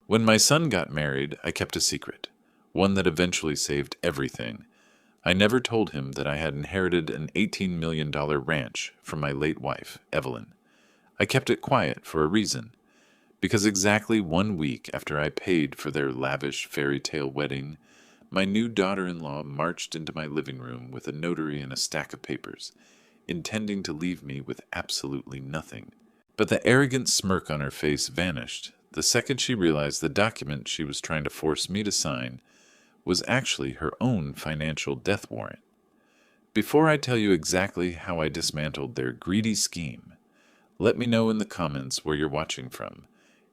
When my son got married, I kept a secret, one that eventually saved everything. I never told him that I had inherited an $18 million ranch from my late wife, Evelyn. I kept it quiet for a reason, because exactly 1 week after I paid for their lavish fairy tale wedding, my new daughter-in-law marched into my living room with a notary and a stack of papers, intending to leave me with absolutely nothing. But the arrogant smirk on her face vanished the second she realized the document she was trying to force me to sign was actually her own financial death warrant. Before I tell you exactly how I dismantled their greedy scheme, let me know in the comments where you're watching from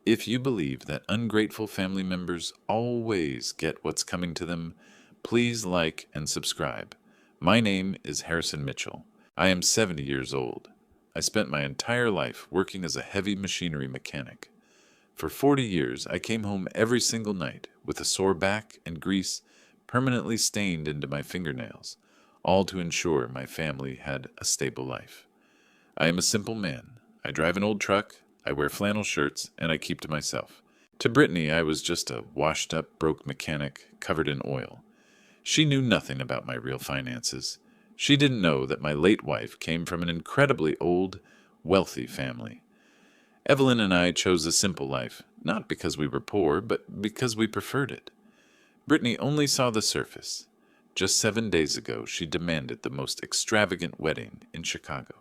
if you believe that ungrateful family members always get what's coming to them. Please like and subscribe. My name is Harrison Mitchell. I am 70 years old. I spent my entire life working as a heavy machinery mechanic. For 40 years, I came home every single night with a sore back and grease permanently stained into my fingernails, all to ensure my family had a stable life. I am a simple man. I drive an old truck, I wear flannel shirts, and I keep to myself. To Brittany, I was just a washed-up, broke mechanic covered in oil. She knew nothing about my real finances. She didn't know that my late wife came from an incredibly old, wealthy family. Evelyn and I chose a simple life, not because we were poor, but because we preferred it. Brittany only saw the surface. Just 7 days ago, she demanded the most extravagant wedding in Chicago.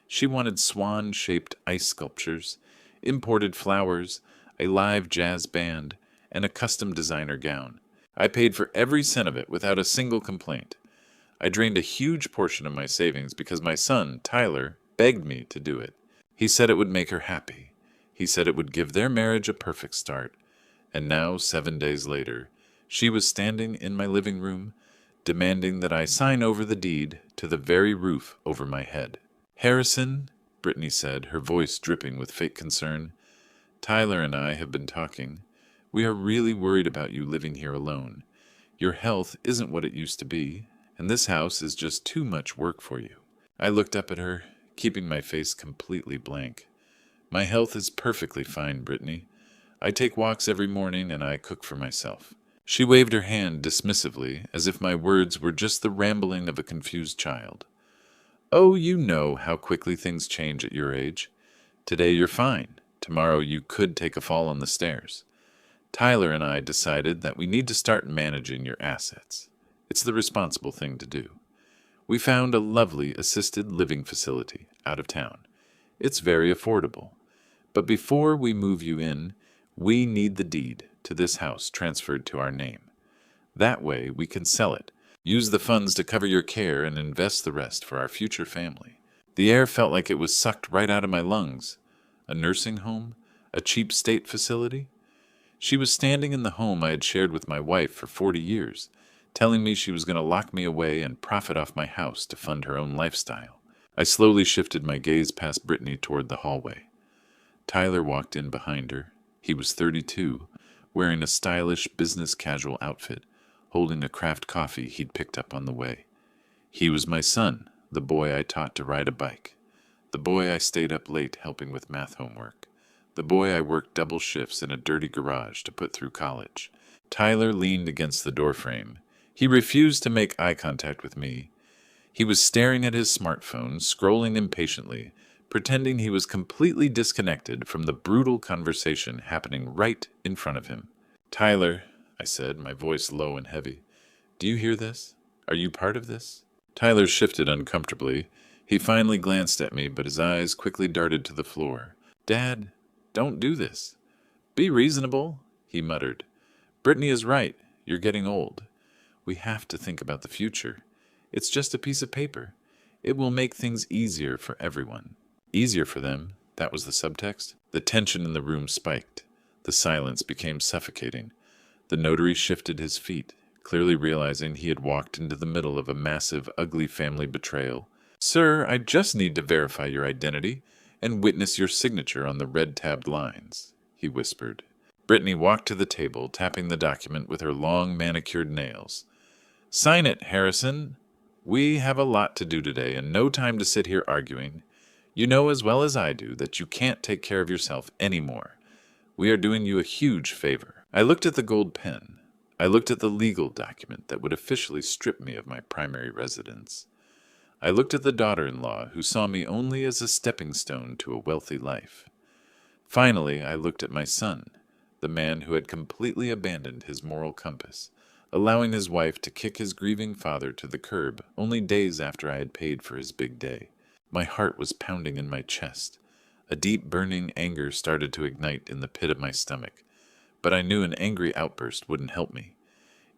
She wanted swan-shaped ice sculptures, imported flowers, a live jazz band, and a custom designer gown. I paid for every cent of it without a single complaint. I drained a huge portion of my savings because my son, Tyler, begged me to do it. He said it would make her happy. He said it would give their marriage a perfect start. And now, 7 days later, she was standing in my living room, demanding that I sign over the deed to the very roof over my head. "Harrison," Brittany said, her voice dripping with fake concern, "Tyler and I have been talking. We are really worried about you living here alone. Your health isn't what it used to be, and this house is just too much work for you." I looked up at her, keeping my face completely blank. "My health is perfectly fine, Brittany. I take walks every morning and I cook for myself." She waved her hand dismissively, as if my words were just the rambling of a confused child. "Oh, you know how quickly things change at your age. Today you're fine. Tomorrow you could take a fall on the stairs. Tyler and I decided that we need to start managing your assets. It's the responsible thing to do. We found a lovely assisted living facility out of town. It's very affordable. But before we move you in, we need the deed to this house transferred to our name. That way we can sell it, use the funds to cover your care, and invest the rest for our future family." The air felt like it was sucked right out of my lungs. A nursing home? A cheap state facility? She was standing in the home I had shared with my wife for 40 years, telling me she was going to lock me away and profit off my house to fund her own lifestyle. I slowly shifted my gaze past Brittany toward the hallway. Tyler walked in behind her. He was 32, wearing a stylish business casual outfit, holding a craft coffee he'd picked up on the way. He was my son, the boy I taught to ride a bike, the boy I stayed up late helping with math homework, the boy I worked double shifts in a dirty garage to put through college. Tyler leaned against the doorframe. He refused to make eye contact with me. He was staring at his smartphone, scrolling impatiently, pretending he was completely disconnected from the brutal conversation happening right in front of him. "Tyler," I said, my voice low and heavy, "do you hear this? Are you part of this?" Tyler shifted uncomfortably. He finally glanced at me, but his eyes quickly darted to the floor. "Dad, don't do this. Be reasonable," he muttered. "Brittany is right. You're getting old. We have to think about the future. It's just a piece of paper. It will make things easier for everyone." Easier for them, that was the subtext. The tension in the room spiked. The silence became suffocating. The notary shifted his feet, clearly realizing he had walked into the middle of a massive, ugly family betrayal. "Sir, I just need to verify your identity and witness your signature on the red-tabbed lines," he whispered. Brittany walked to the table, tapping the document with her long, manicured nails. "Sign it, Harrison. We have a lot to do today and no time to sit here arguing. You know as well as I do that you can't take care of yourself anymore. We are doing you a huge favor." I looked at the gold pen. I looked at the legal document that would officially strip me of my primary residence. I looked at the daughter-in-law who saw me only as a stepping stone to a wealthy life. Finally, I looked at my son, the man who had completely abandoned his moral compass, allowing his wife to kick his grieving father to the curb only days after I had paid for his big day. My heart was pounding in my chest. A deep burning anger started to ignite in the pit of my stomach, but I knew an angry outburst wouldn't help me.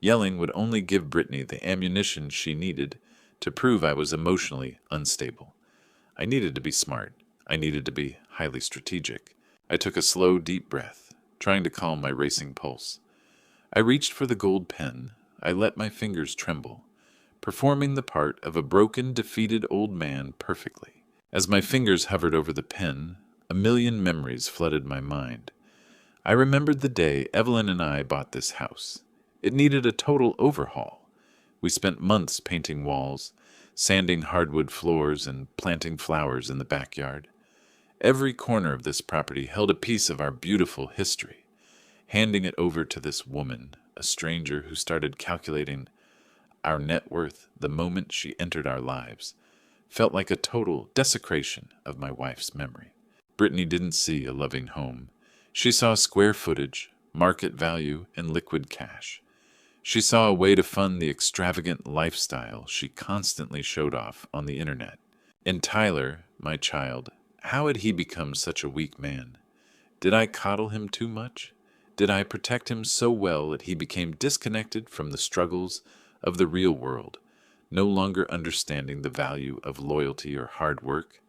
Yelling would only give Brittany the ammunition she needed to prove I was emotionally unstable. I needed to be smart. I needed to be highly strategic. I took a slow, deep breath, trying to calm my racing pulse. I reached for the gold pen. I let my fingers tremble, performing the part of a broken, defeated old man perfectly. As my fingers hovered over the pen, a million memories flooded my mind. I remembered the day Evelyn and I bought this house. It needed a total overhaul. We spent months painting walls, sanding hardwood floors, and planting flowers in the backyard. Every corner of this property held a piece of our beautiful history. Handing it over to this woman, a stranger who started calculating our net worth the moment she entered our lives, felt like a total desecration of my wife's memory. Brittany didn't see a loving home. She saw square footage, market value, and liquid cash. She saw a way to fund the extravagant lifestyle she constantly showed off on the internet. And Tyler, my child, how had he become such a weak man? Did I coddle him too much? Did I protect him so well that he became disconnected from the struggles of the real world, no longer understanding the value of loyalty or hard work?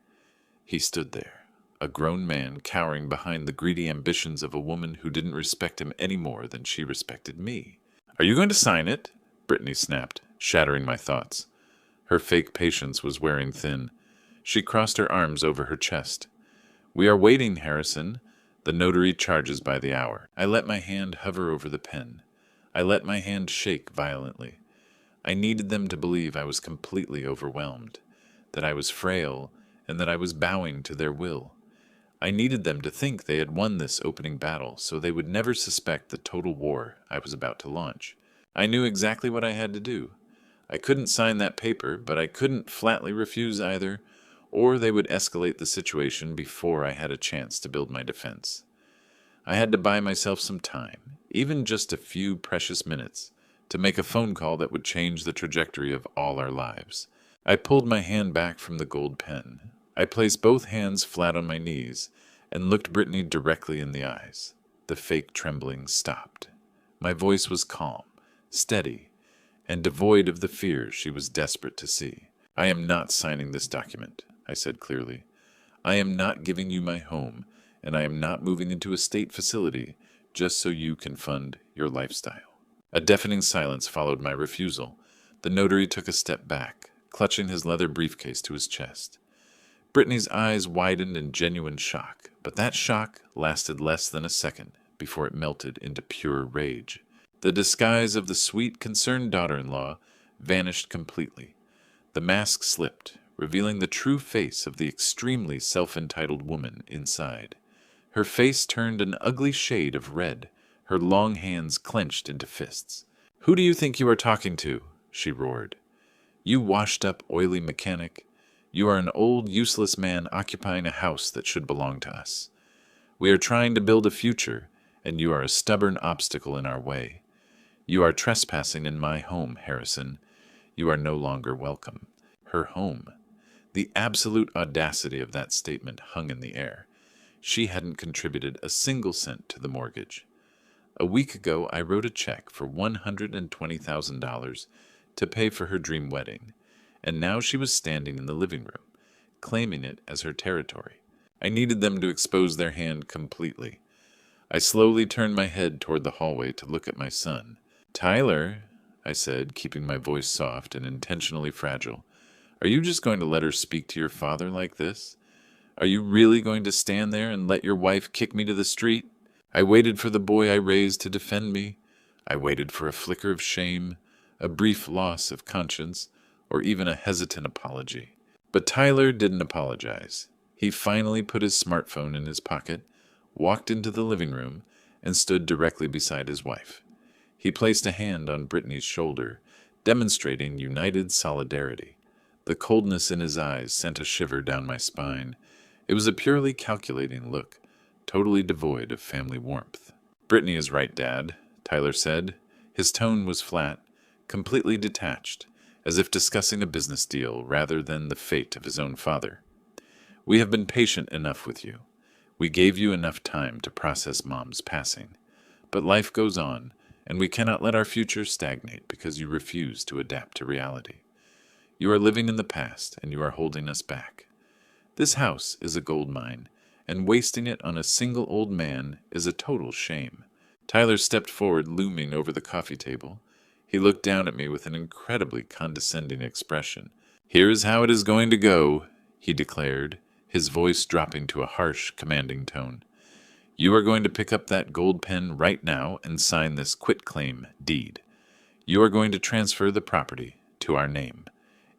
He stood there, a grown man cowering behind the greedy ambitions of a woman who didn't respect him any more than she respected me. "Are you going to sign it?" Brittany snapped, shattering my thoughts. Her fake patience was wearing thin. She crossed her arms over her chest. "We are waiting, Harrison. The notary charges by the hour." I let my hand hover over the pen. I let my hand shake violently. I needed them to believe I was completely overwhelmed, that I was frail, and that I was bowing to their will. I needed them to think they had won this opening battle, so they would never suspect the total war I was about to launch. I knew exactly what I had to do. I couldn't sign that paper, but I couldn't flatly refuse either, or they would escalate the situation before I had a chance to build my defense. I had to buy myself some time, even just a few precious minutes, to make a phone call that would change the trajectory of all our lives. I pulled my hand back from the gold pen. I placed both hands flat on my knees and looked Brittany directly in the eyes. The fake trembling stopped. My voice was calm, steady, and devoid of the fear she was desperate to see. "I am not signing this document," I said clearly. "I am not giving you my home, and I am not moving into a state facility just so you can fund your lifestyle." A deafening silence followed my refusal. The notary took a step back, clutching his leather briefcase to his chest. Brittany's eyes widened in genuine shock, but that shock lasted less than a second before it melted into pure rage. The disguise of the sweet, concerned daughter-in-law vanished completely. The mask slipped, revealing the true face of the extremely self-entitled woman inside. Her face turned an ugly shade of red, her long hands clenched into fists. "Who do you think you are talking to?" she roared. "You washed-up, oily mechanic. You are an old, useless man occupying a house that should belong to us. We are trying to build a future, and you are a stubborn obstacle in our way. You are trespassing in my home, Harrison. You are no longer welcome." Her home. The absolute audacity of that statement hung in the air. She hadn't contributed a single cent to the mortgage. A week ago, I wrote a check for $120,000 to pay for her dream wedding, and now she was standing in the living room, claiming it as her territory. I needed them to expose their hand completely. I slowly turned my head toward the hallway to look at my son. "Tyler," I said, keeping my voice soft and intentionally fragile, "are you just going to let her speak to your father like this? Are you really going to stand there and let your wife kick me to the street? I waited for the boy I raised to defend me. I waited for a flicker of shame, a brief loss of conscience, or even a hesitant apology. But Tyler didn't apologize. He finally put his smartphone in his pocket, walked into the living room, and stood directly beside his wife. He placed a hand on Brittany's shoulder, demonstrating united solidarity. The coldness in his eyes sent a shiver down my spine. It was a purely calculating look, totally devoid of family warmth. "Brittany is right, Dad," Tyler said. His tone was flat, completely detached, as if discussing a business deal rather than the fate of his own father. "We have been patient enough with you. We gave you enough time to process Mom's passing. But life goes on, and we cannot let our future stagnate because you refuse to adapt to reality. You are living in the past, and you are holding us back. This house is a gold mine, and wasting it on a single old man is a total shame." Tyler stepped forward, looming over the coffee table. He looked down at me with an incredibly condescending expression. "Here is how it is going to go," he declared, his voice dropping to a harsh, commanding tone. "You are going to pick up that gold pen right now and sign this quitclaim deed. You are going to transfer the property to our name.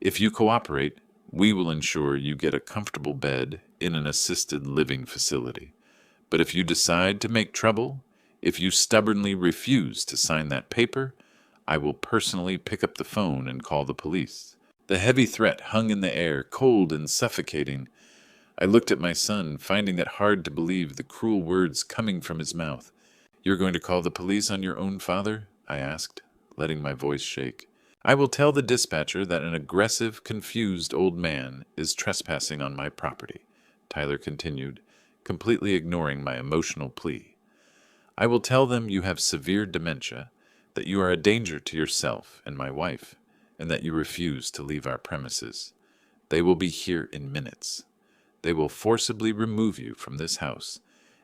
If you cooperate, we will ensure you get a comfortable bed in an assisted living facility. But if you decide to make trouble, if you stubbornly refuse to sign that paper, I will personally pick up the phone and call the police." The heavy threat hung in the air, cold and suffocating. I looked at my son, finding it hard to believe the cruel words coming from his mouth. "You're going to call the police on your own father?" I asked, letting my voice shake. "I will tell the dispatcher that an aggressive, confused old man is trespassing on my property," Tyler continued, completely ignoring my emotional plea. "I will tell them you have severe dementia, that you are a danger to yourself and my wife, and that you refuse to leave our premises. They will be here in minutes. They will forcibly remove you from this house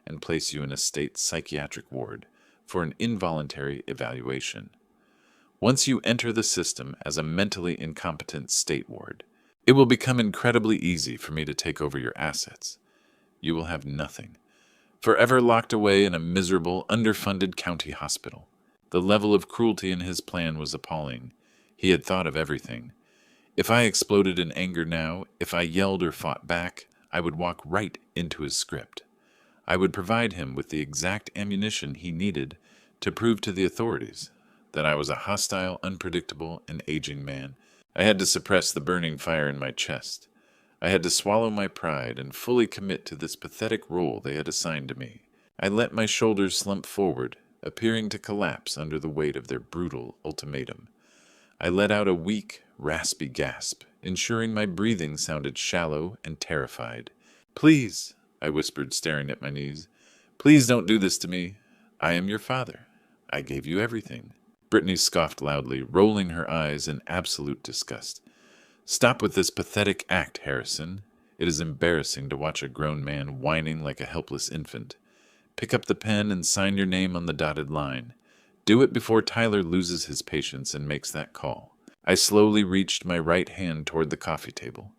and place you in a state psychiatric ward for an involuntary evaluation. Once you enter the system as a mentally incompetent state ward, it will become incredibly easy for me to take over your assets. You will have nothing. Forever locked away in a miserable, underfunded county hospital." The level of cruelty in his plan was appalling. He had thought of everything. If I exploded in anger now, if I yelled or fought back, I would walk right into his script. I would provide him with the exact ammunition he needed to prove to the authorities that I was a hostile, unpredictable, and aging man. I had to suppress the burning fire in my chest. I had to swallow my pride and fully commit to this pathetic role they had assigned to me. I let my shoulders slump forward, appearing to collapse under the weight of their brutal ultimatum. I let out a weak, raspy gasp, ensuring my breathing sounded shallow and terrified. "Please," I whispered, staring at my knees. "Please don't do this to me. I am your father. I gave you everything." Brittany scoffed loudly, rolling her eyes in absolute disgust. "Stop with this pathetic act, Harrison. It is embarrassing to watch a grown man whining like a helpless infant. Pick up the pen and sign your name on the dotted line. Do it before Tyler loses his patience and makes that call." I slowly reached my right hand toward the coffee table.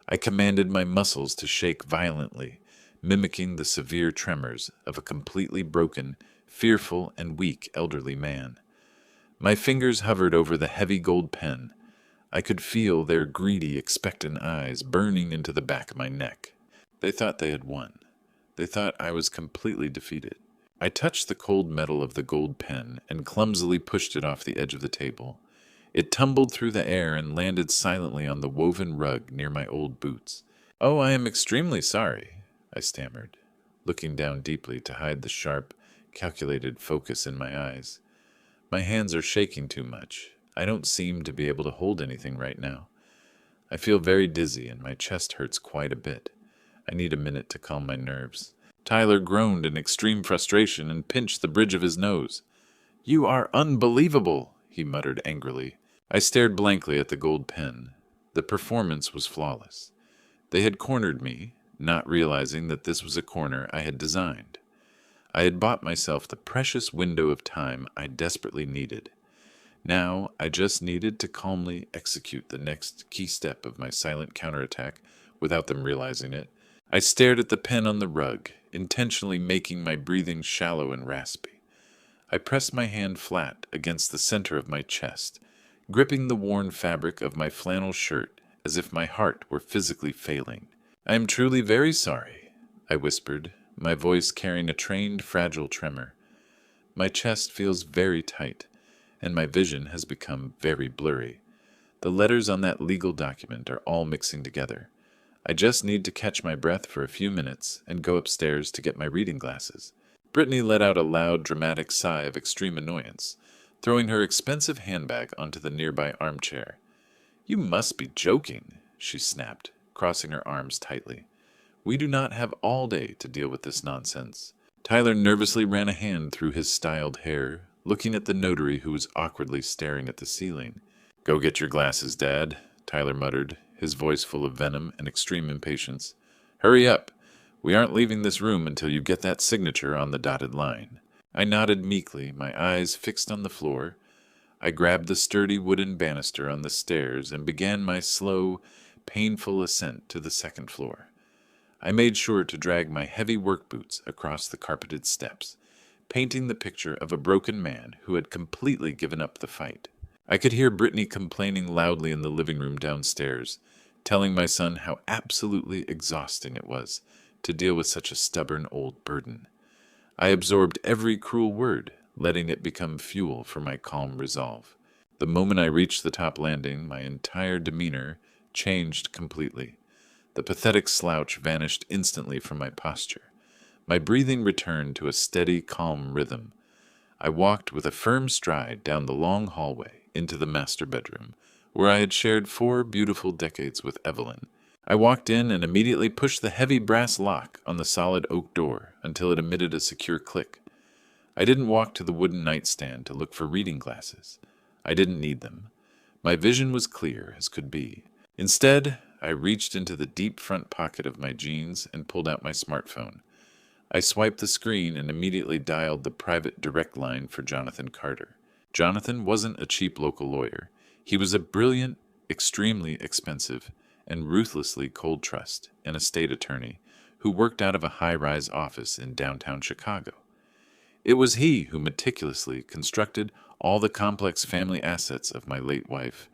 I commanded my muscles to shake violently, mimicking the severe tremors of a completely broken, fearful, and weak elderly man. My fingers hovered over the heavy gold pen. I could feel their greedy, expectant eyes burning into the back of my neck. They thought they had won. They thought I was completely defeated. I touched the cold metal of the gold pen and clumsily pushed it off the edge of the table. It tumbled through the air and landed silently on the woven rug near my old boots. "Oh, I am extremely sorry," I stammered, looking down deeply to hide the sharp, calculated focus in my eyes. "My hands are shaking too much. I don't seem to be able to hold anything right now. I feel very dizzy and my chest hurts quite a bit. I need a minute to calm my nerves." Tyler groaned in extreme frustration and pinched the bridge of his nose. "You are unbelievable," he muttered angrily. I stared blankly at the gold pen. The performance was flawless. They had cornered me, not realizing that this was a corner I had designed. I had bought myself the precious window of time I desperately needed. Now I just needed to calmly execute the next key step of my silent counterattack without them realizing it. I stared at the pen on the rug, intentionally making my breathing shallow and raspy. I pressed my hand flat against the center of my chest, gripping the worn fabric of my flannel shirt as if my heart were physically failing. "I am truly very sorry," I whispered, my voice carrying a trained, fragile tremor. My chest feels very tight, and my vision has become very blurry. The letters on that legal document are all mixing together. I just need to catch my breath for a few minutes and go upstairs to get my reading glasses. Brittany let out a loud, dramatic sigh of extreme annoyance, throwing her expensive handbag onto the nearby armchair. "You must be joking," she snapped, crossing her arms tightly. "We do not have all day to deal with this nonsense." Tyler nervously ran a hand through his styled hair, looking at the notary who was awkwardly staring at the ceiling. "Go get your glasses, Dad," Tyler muttered, his voice full of venom and extreme impatience. "Hurry up. We aren't leaving this room until you get that signature on the dotted line." I nodded meekly, my eyes fixed on the floor. I grabbed the sturdy wooden banister on the stairs and began my slow, painful ascent to the second floor. I made sure to drag my heavy work boots across the carpeted steps, painting the picture of a broken man who had completely given up the fight. I could hear Brittany complaining loudly in the living room downstairs, telling my son how absolutely exhausting it was to deal with such a stubborn old burden. I absorbed every cruel word, letting it become fuel for my calm resolve. The moment I reached the top landing, my entire demeanor changed completely. The pathetic slouch vanished instantly from my posture. My breathing returned to a steady, calm rhythm. I walked with a firm stride down the long hallway into the master bedroom, where I had shared 4 beautiful decades with Evelyn. I walked in and immediately pushed the heavy brass lock on the solid oak door until it emitted a secure click. I didn't walk to the wooden nightstand to look for reading glasses. I didn't need them. My vision was clear as could be. Instead, I reached into the deep front pocket of my jeans and pulled out my smartphone. I swiped the screen and immediately dialed the private direct line for Jonathan Carter. Jonathan wasn't a cheap local lawyer. He was a brilliant, extremely expensive, and ruthlessly cold trust, an estate attorney who worked out of a high-rise office in downtown Chicago. It was he who meticulously constructed all the complex family assets of my late wife,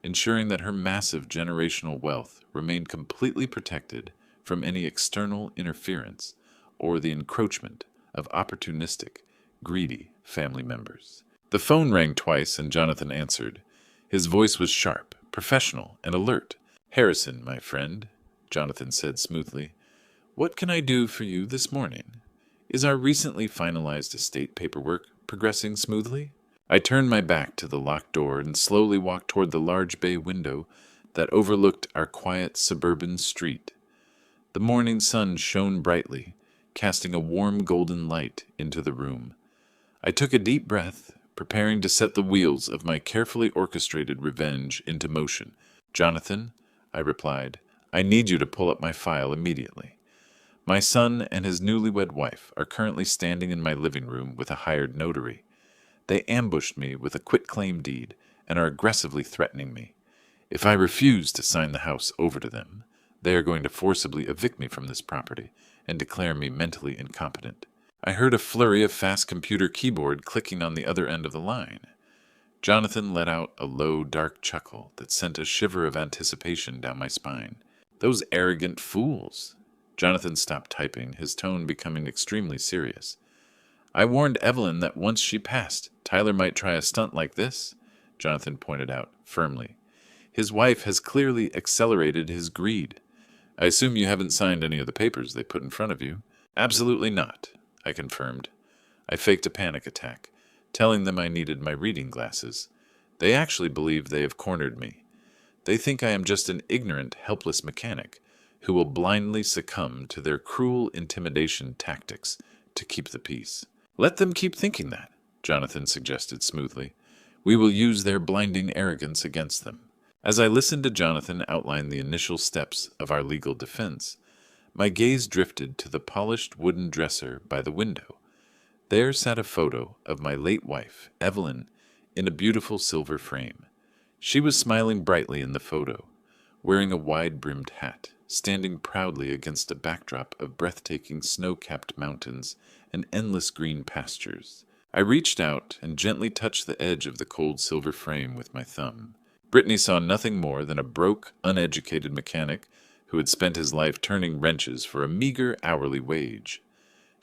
ensuring that her massive generational wealth remained completely protected from any external interference or the encroachment of opportunistic, greedy family members. The phone rang twice and Jonathan answered. His voice was sharp, professional, and alert. "Harrison, my friend," Jonathan said smoothly, "what can I do for you this morning? Is our recently finalized estate paperwork progressing smoothly?" I turned my back to the locked door and slowly walked toward the large bay window that overlooked our quiet suburban street. The morning sun shone brightly, casting a warm golden light into the room. I took a deep breath, preparing to set the wheels of my carefully orchestrated revenge into motion. "Jonathan," I replied, "I need you to pull up my file immediately. My son and his newlywed wife are currently standing in my living room with a hired notary. They ambushed me with a quitclaim deed and are aggressively threatening me. If I refuse to sign the house over to them, they are going to forcibly evict me from this property and declare me mentally incompetent." I heard a flurry of fast computer keyboard clicking on the other end of the line. Jonathan let out a low, dark chuckle that sent a shiver of anticipation down my spine. "Those arrogant fools!" Jonathan stopped typing, his tone becoming extremely serious. "I warned Evelyn that once she passed, Tyler might try a stunt like this," Jonathan pointed out, firmly. "His wife has clearly accelerated his greed. I assume you haven't signed any of the papers they put in front of you?" "Absolutely not," I confirmed. I faked a panic attack, telling them I needed my reading glasses. They actually believe they have cornered me. They think I am just an ignorant, helpless mechanic who will blindly succumb to their cruel intimidation tactics to keep the peace. "Let them keep thinking that," Jonathan suggested smoothly. "We will use their blinding arrogance against them." As I listened to Jonathan outline the initial steps of our legal defense, my gaze drifted to the polished wooden dresser by the window. There sat a photo of my late wife, Evelyn, in a beautiful silver frame. She was smiling brightly in the photo, wearing a wide-brimmed hat, standing proudly against a backdrop of breathtaking snow-capped mountains and endless green pastures. I reached out and gently touched the edge of the cold silver frame with my thumb. Brittany saw nothing more than a broke, uneducated mechanic who had spent his life turning wrenches for a meager hourly wage.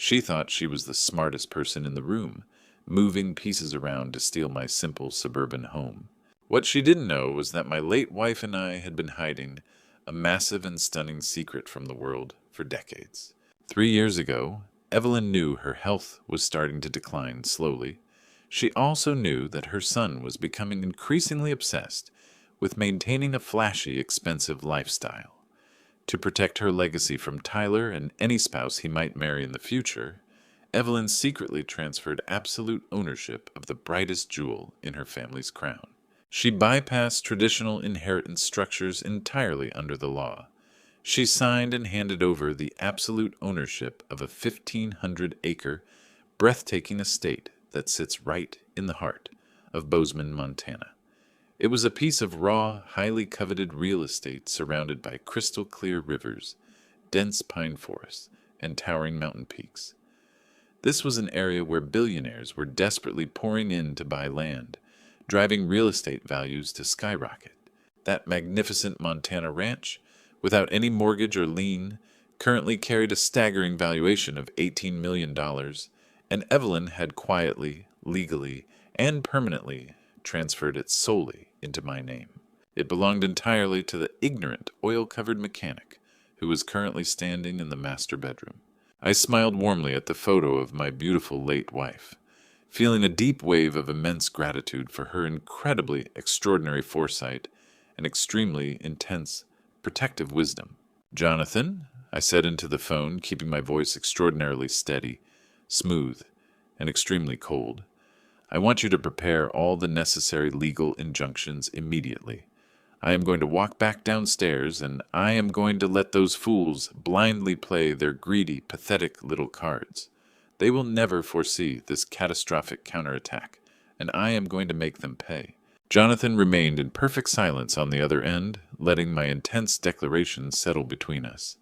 She thought she was the smartest person in the room, moving pieces around to steal my simple suburban home. What she didn't know was that my late wife and I had been hiding a massive and stunning secret from the world for decades. 3 years ago, Evelyn knew her health was starting to decline slowly. She also knew that her son was becoming increasingly obsessed with maintaining a flashy, expensive lifestyle. To protect her legacy from Tyler and any spouse he might marry in the future, Evelyn secretly transferred absolute ownership of the brightest jewel in her family's crown. She bypassed traditional inheritance structures entirely under the law. She signed and handed over the absolute ownership of a 1,500-acre, breathtaking estate that sits right in the heart of Bozeman, Montana. It was a piece of raw, highly coveted real estate surrounded by crystal-clear rivers, dense pine forests, and towering mountain peaks. This was an area where billionaires were desperately pouring in to buy land, driving real estate values to skyrocket. That magnificent Montana ranch, without any mortgage or lien, currently carried a staggering valuation of $18 million, and Evelyn had quietly, legally, and permanently transferred it solely into my name. It belonged entirely to the ignorant, oil-covered mechanic who was currently standing in the master bedroom. I smiled warmly at the photo of my beautiful late wife, feeling a deep wave of immense gratitude for her incredibly extraordinary foresight and extremely intense, protective wisdom. "Jonathan," I said into the phone, keeping my voice extraordinarily steady, smooth, and extremely cold. "I want you to prepare all the necessary legal injunctions immediately. I am going to walk back downstairs, and I am going to let those fools blindly play their greedy, pathetic little cards. They will never foresee this catastrophic counterattack, and I am going to make them pay." Jonathan remained in perfect silence on the other end, letting my intense declaration settle between us.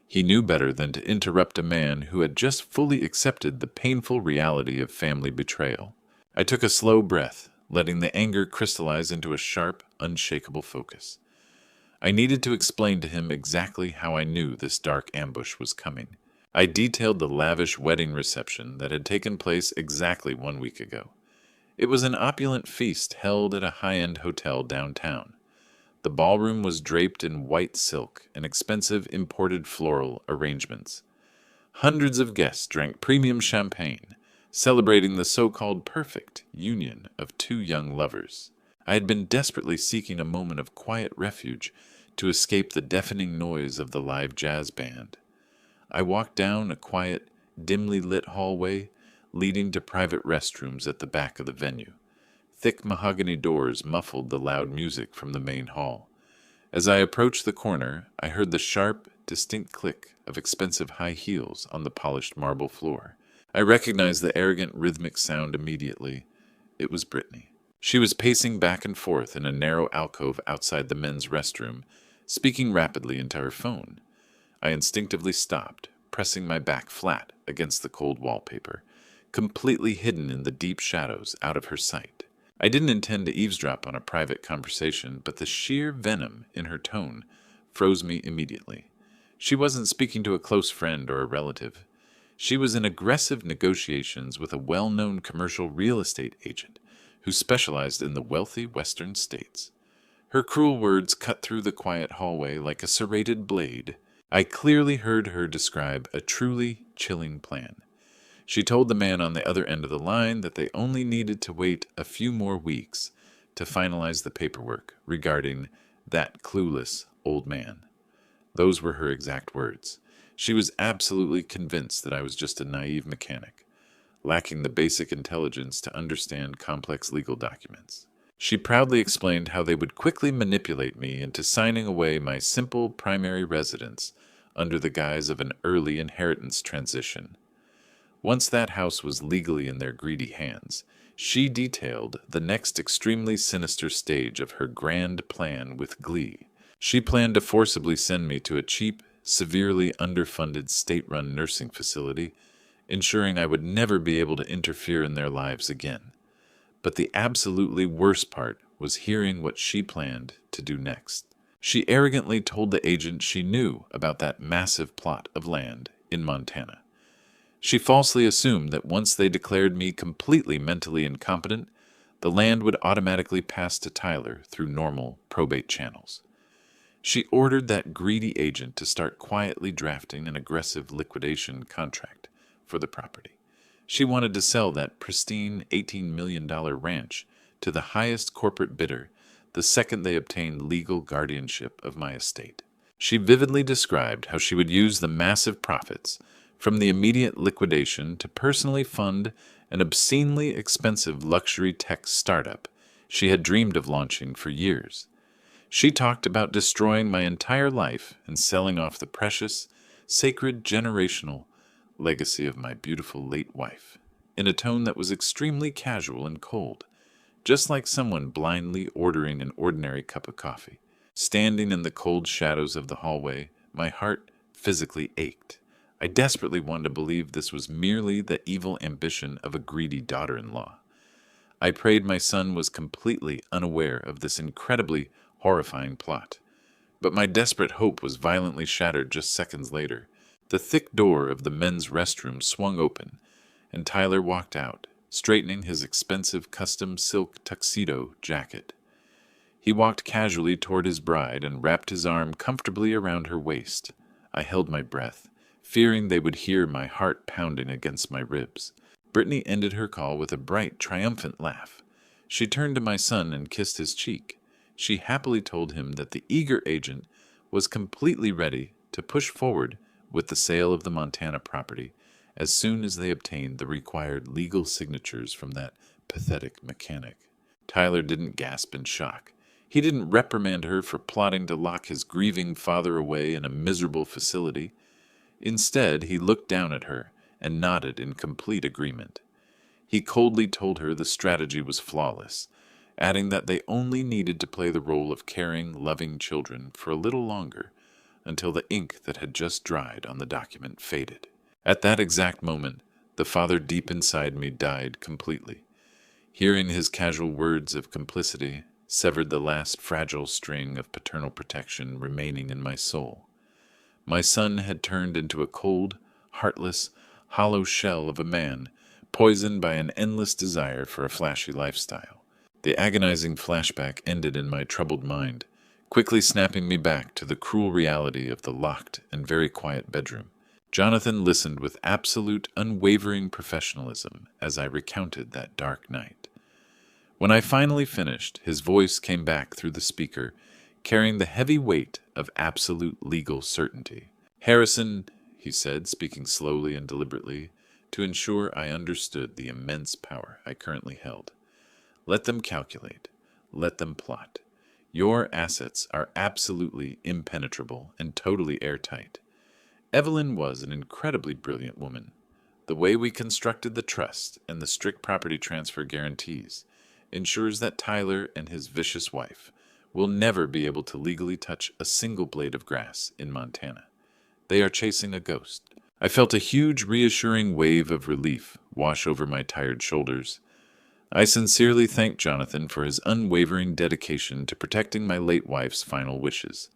He knew better than to interrupt a man who had just fully accepted the painful reality of family betrayal. I took a slow breath, letting the anger crystallize into a sharp, unshakable focus. I needed to explain to him exactly how I knew this dark ambush was coming. I detailed the lavish wedding reception that had taken place exactly 1 week ago. It was an opulent feast held at a high-end hotel downtown. The ballroom was draped in white silk and expensive imported floral arrangements. Hundreds of guests drank premium champagne, celebrating the so-called perfect union of two young lovers. I had been desperately seeking a moment of quiet refuge to escape the deafening noise of the live jazz band. I walked down a quiet, dimly lit hallway leading to private restrooms at the back of the venue. Thick mahogany doors muffled the loud music from the main hall. As I approached the corner, I heard the sharp, distinct click of expensive high heels on the polished marble floor. I recognized the arrogant, rhythmic sound immediately. It was Brittany. She was pacing back and forth in a narrow alcove outside the men's restroom, speaking rapidly into her phone. I instinctively stopped, pressing my back flat against the cold wallpaper, completely hidden in the deep shadows out of her sight. I didn't intend to eavesdrop on a private conversation, but the sheer venom in her tone froze me immediately. She wasn't speaking to a close friend or a relative. She was in aggressive negotiations with a well-known commercial real estate agent who specialized in the wealthy western states. Her cruel words cut through the quiet hallway like a serrated blade. I clearly heard her describe a truly chilling plan. She told the man on the other end of the line that they only needed to wait a few more weeks to finalize the paperwork regarding that clueless old man. Those were her exact words. She was absolutely convinced that I was just a naive mechanic, lacking the basic intelligence to understand complex legal documents. She proudly explained how they would quickly manipulate me into signing away my simple primary residence under the guise of an early inheritance transition. Once that house was legally in their greedy hands, she detailed the next extremely sinister stage of her grand plan with glee. She planned to forcibly send me to a cheap, severely underfunded state-run nursing facility, ensuring I would never be able to interfere in their lives again. But the absolutely worst part was hearing what she planned to do next. She arrogantly told the agent she knew about that massive plot of land in Montana. She falsely assumed that once they declared me completely mentally incompetent, the land would automatically pass to Tyler through normal probate channels. She ordered that greedy agent to start quietly drafting an aggressive liquidation contract for the property. She wanted to sell that pristine $18 million ranch to the highest corporate bidder the second they obtained legal guardianship of my estate. She vividly described how she would use the massive profits from the immediate liquidation to personally fund an obscenely expensive luxury tech startup she had dreamed of launching for years. She talked about destroying my entire life and selling off the precious, sacred generational legacy of my beautiful late wife, in a tone that was extremely casual and cold, just like someone blindly ordering an ordinary cup of coffee. Standing in the cold shadows of the hallway, my heart physically ached. I desperately wanted to believe this was merely the evil ambition of a greedy daughter-in-law. I prayed my son was completely unaware of this incredibly horrifying plot. But my desperate hope was violently shattered just seconds later. The thick door of the men's restroom swung open, and Tyler walked out, straightening his expensive custom silk tuxedo jacket. He walked casually toward his bride and wrapped his arm comfortably around her waist. I held my breath, fearing they would hear my heart pounding against my ribs. Brittany ended her call with a bright, triumphant laugh. She turned to my son and kissed his cheek. She happily told him that the eager agent was completely ready to push forward with the sale of the Montana property as soon as they obtained the required legal signatures from that pathetic mechanic. Tyler didn't gasp in shock. He didn't reprimand her for plotting to lock his grieving father away in a miserable facility. Instead, he looked down at her and nodded in complete agreement. He coldly told her the strategy was flawless, adding that they only needed to play the role of caring, loving children for a little longer, until the ink that had just dried on the document faded. At that exact moment, the father deep inside me died completely. Hearing his casual words of complicity severed the last fragile string of paternal protection remaining in my soul. My son had turned into a cold, heartless, hollow shell of a man, poisoned by an endless desire for a flashy lifestyle. The agonizing flashback ended in my troubled mind, quickly snapping me back to the cruel reality of the locked and very quiet bedroom. Jonathan listened with absolute, unwavering professionalism as I recounted that dark night. When I finally finished, his voice came back through the speaker, carrying the heavy weight of absolute legal certainty. "Harrison," he said, speaking slowly and deliberately, to ensure I understood the immense power I currently held. "Let them calculate. Let them plot. Your assets are absolutely impenetrable and totally airtight. Evelyn was an incredibly brilliant woman. The way we constructed the trust and the strict property transfer guarantees ensures that Tyler and his vicious wife will never be able to legally touch a single blade of grass in Montana. They are chasing a ghost." I felt a huge, reassuring wave of relief wash over my tired shoulders. I sincerely thanked Jonathan for his unwavering dedication to protecting my late wife's final wishes.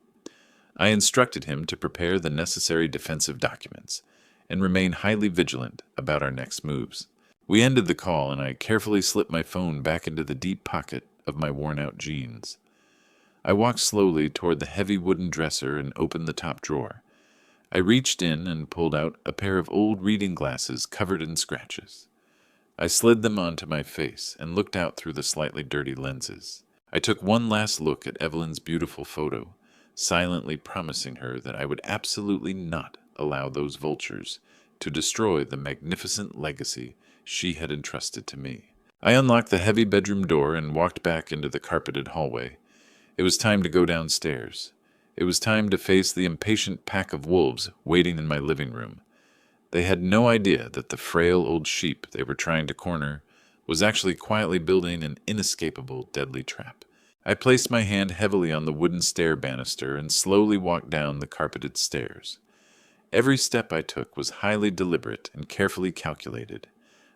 I instructed him to prepare the necessary defensive documents and remain highly vigilant about our next moves. We ended the call, and I carefully slipped my phone back into the deep pocket of my worn-out jeans. I walked slowly toward the heavy wooden dresser and opened the top drawer. I reached in and pulled out a pair of old reading glasses covered in scratches. I slid them onto my face and looked out through the slightly dirty lenses. I took one last look at Evelyn's beautiful photo, silently promising her that I would absolutely not allow those vultures to destroy the magnificent legacy she had entrusted to me. I unlocked the heavy bedroom door and walked back into the carpeted hallway. It was time to go downstairs. It was time to face the impatient pack of wolves waiting in my living room. They had no idea that the frail old sheep they were trying to corner was actually quietly building an inescapable, deadly trap. I placed my hand heavily on the wooden stair banister and slowly walked down the carpeted stairs. Every step I took was highly deliberate and carefully calculated.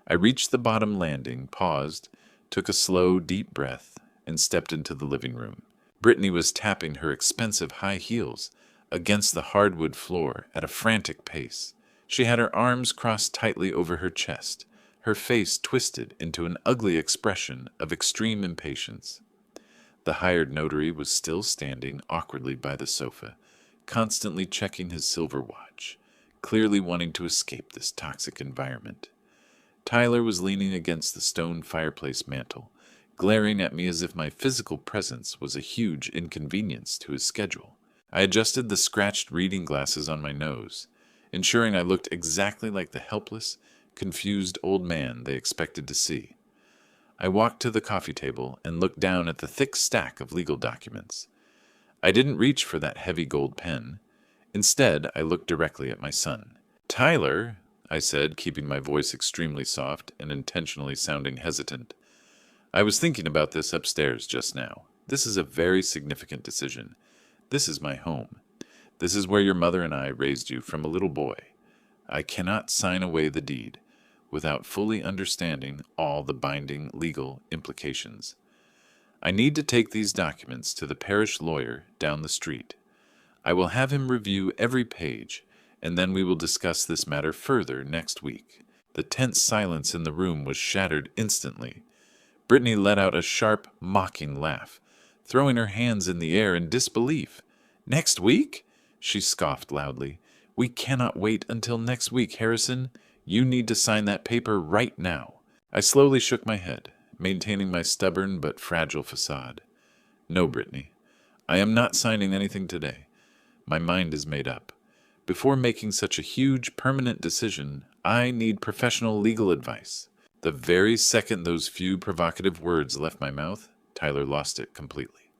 I reached the bottom landing, paused, took a slow, deep breath, and stepped into the living room. Brittany was tapping her expensive high heels against the hardwood floor at a frantic pace. She had her arms crossed tightly over her chest, her face twisted into an ugly expression of extreme impatience. The hired notary was still standing awkwardly by the sofa, constantly checking his silver watch, clearly wanting to escape this toxic environment. Tyler was leaning against the stone fireplace mantel, glaring at me as if my physical presence was a huge inconvenience to his schedule. I adjusted the scratched reading glasses on my nose, ensuring I looked exactly like the helpless, confused old man they expected to see. I walked to the coffee table and looked down at the thick stack of legal documents. I didn't reach for that heavy gold pen. Instead, I looked directly at my son. "Tyler," I said, keeping my voice extremely soft and intentionally sounding hesitant. "I was thinking about this upstairs just now. This is a very significant decision. This is my home. This is where your mother and I raised you from a little boy. I cannot sign away the deed without fully understanding all the binding legal implications. I need to take these documents to the parish lawyer down the street. I will have him review every page, and then we will discuss this matter further next week." The tense silence in the room was shattered instantly. Brittany let out a sharp, mocking laugh, throwing her hands in the air in disbelief. "Next week?" she scoffed loudly. "We cannot wait until next week, Harrison. You need to sign that paper right now." I slowly shook my head, maintaining my stubborn but fragile facade. "No, Brittany. I am not signing anything today. My mind is made up. Before making such a huge, permanent decision, I need professional legal advice." The very second those few provocative words left my mouth, Tyler lost it completely.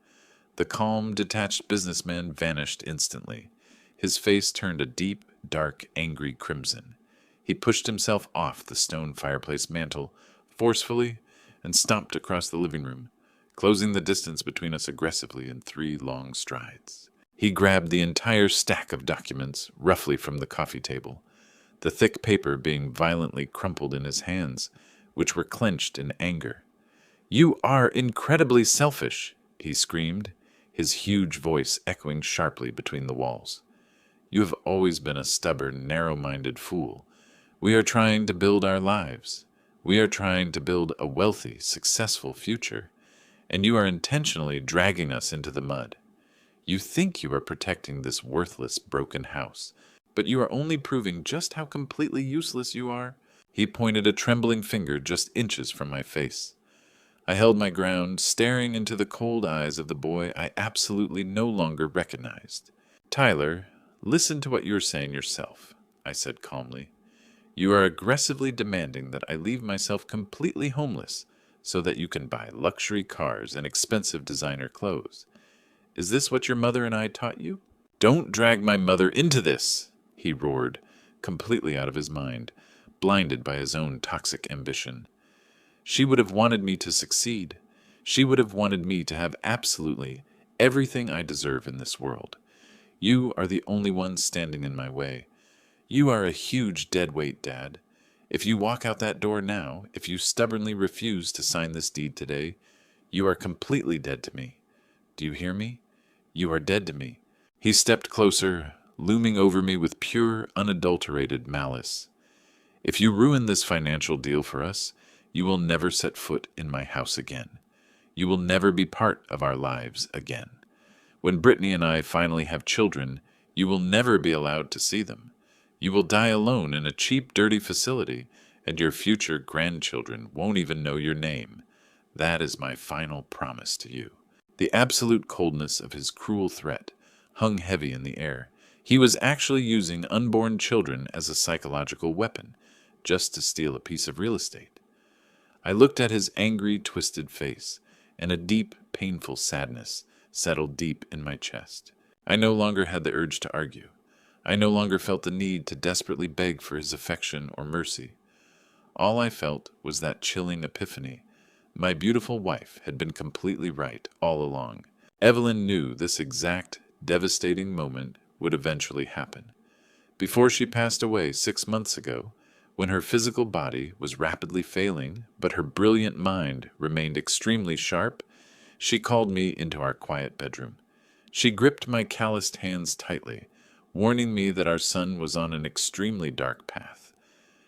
The calm, detached businessman vanished instantly. His face turned a deep, dark, angry crimson. He pushed himself off the stone fireplace mantel forcefully and stomped across the living room, closing the distance between us aggressively in 3 long strides. He grabbed the entire stack of documents roughly from the coffee table, the thick paper being violently crumpled in his hands, which were clenched in anger. "You are incredibly selfish," he screamed, his huge voice echoing sharply between the walls. "You have always been a stubborn, narrow-minded fool. We are trying to build our lives. We are trying to build a wealthy, successful future, and you are intentionally dragging us into the mud. You think you are protecting this worthless, broken house, but you are only proving just how completely useless you are." He pointed a trembling finger just inches from my face. I held my ground, staring into the cold eyes of the boy I absolutely no longer recognized. "Tyler, listen to what you're saying yourself," I said calmly. "You are aggressively demanding that I leave myself completely homeless so that you can buy luxury cars and expensive designer clothes. Is this what your mother and I taught you?" "Don't drag my mother into this," he roared, completely out of his mind, blinded by his own toxic ambition. "She would have wanted me to succeed. She would have wanted me to have absolutely everything I deserve in this world. You are the only one standing in my way. You are a huge deadweight, Dad. If you walk out that door now, if you stubbornly refuse to sign this deed today, you are completely dead to me. Do you hear me? You are dead to me." He stepped closer, looming over me with pure, unadulterated malice. "If you ruin this financial deal for us, you will never set foot in my house again. You will never be part of our lives again. When Brittany and I finally have children, you will never be allowed to see them. You will die alone in a cheap, dirty facility, and your future grandchildren won't even know your name. That is my final promise to you." The absolute coldness of his cruel threat hung heavy in the air. He was actually using unborn children as a psychological weapon, just to steal a piece of real estate. I looked at his angry, twisted face, and a deep, painful sadness settled deep in my chest. I no longer had the urge to argue. I no longer felt the need to desperately beg for his affection or mercy. All I felt was that chilling epiphany. My beautiful wife had been completely right all along. Evelyn knew this exact, devastating moment would eventually happen. Before she passed away 6 months ago, when her physical body was rapidly failing, but her brilliant mind remained extremely sharp, she called me into our quiet bedroom. She gripped my calloused hands tightly, warning me that our son was on an extremely dark path.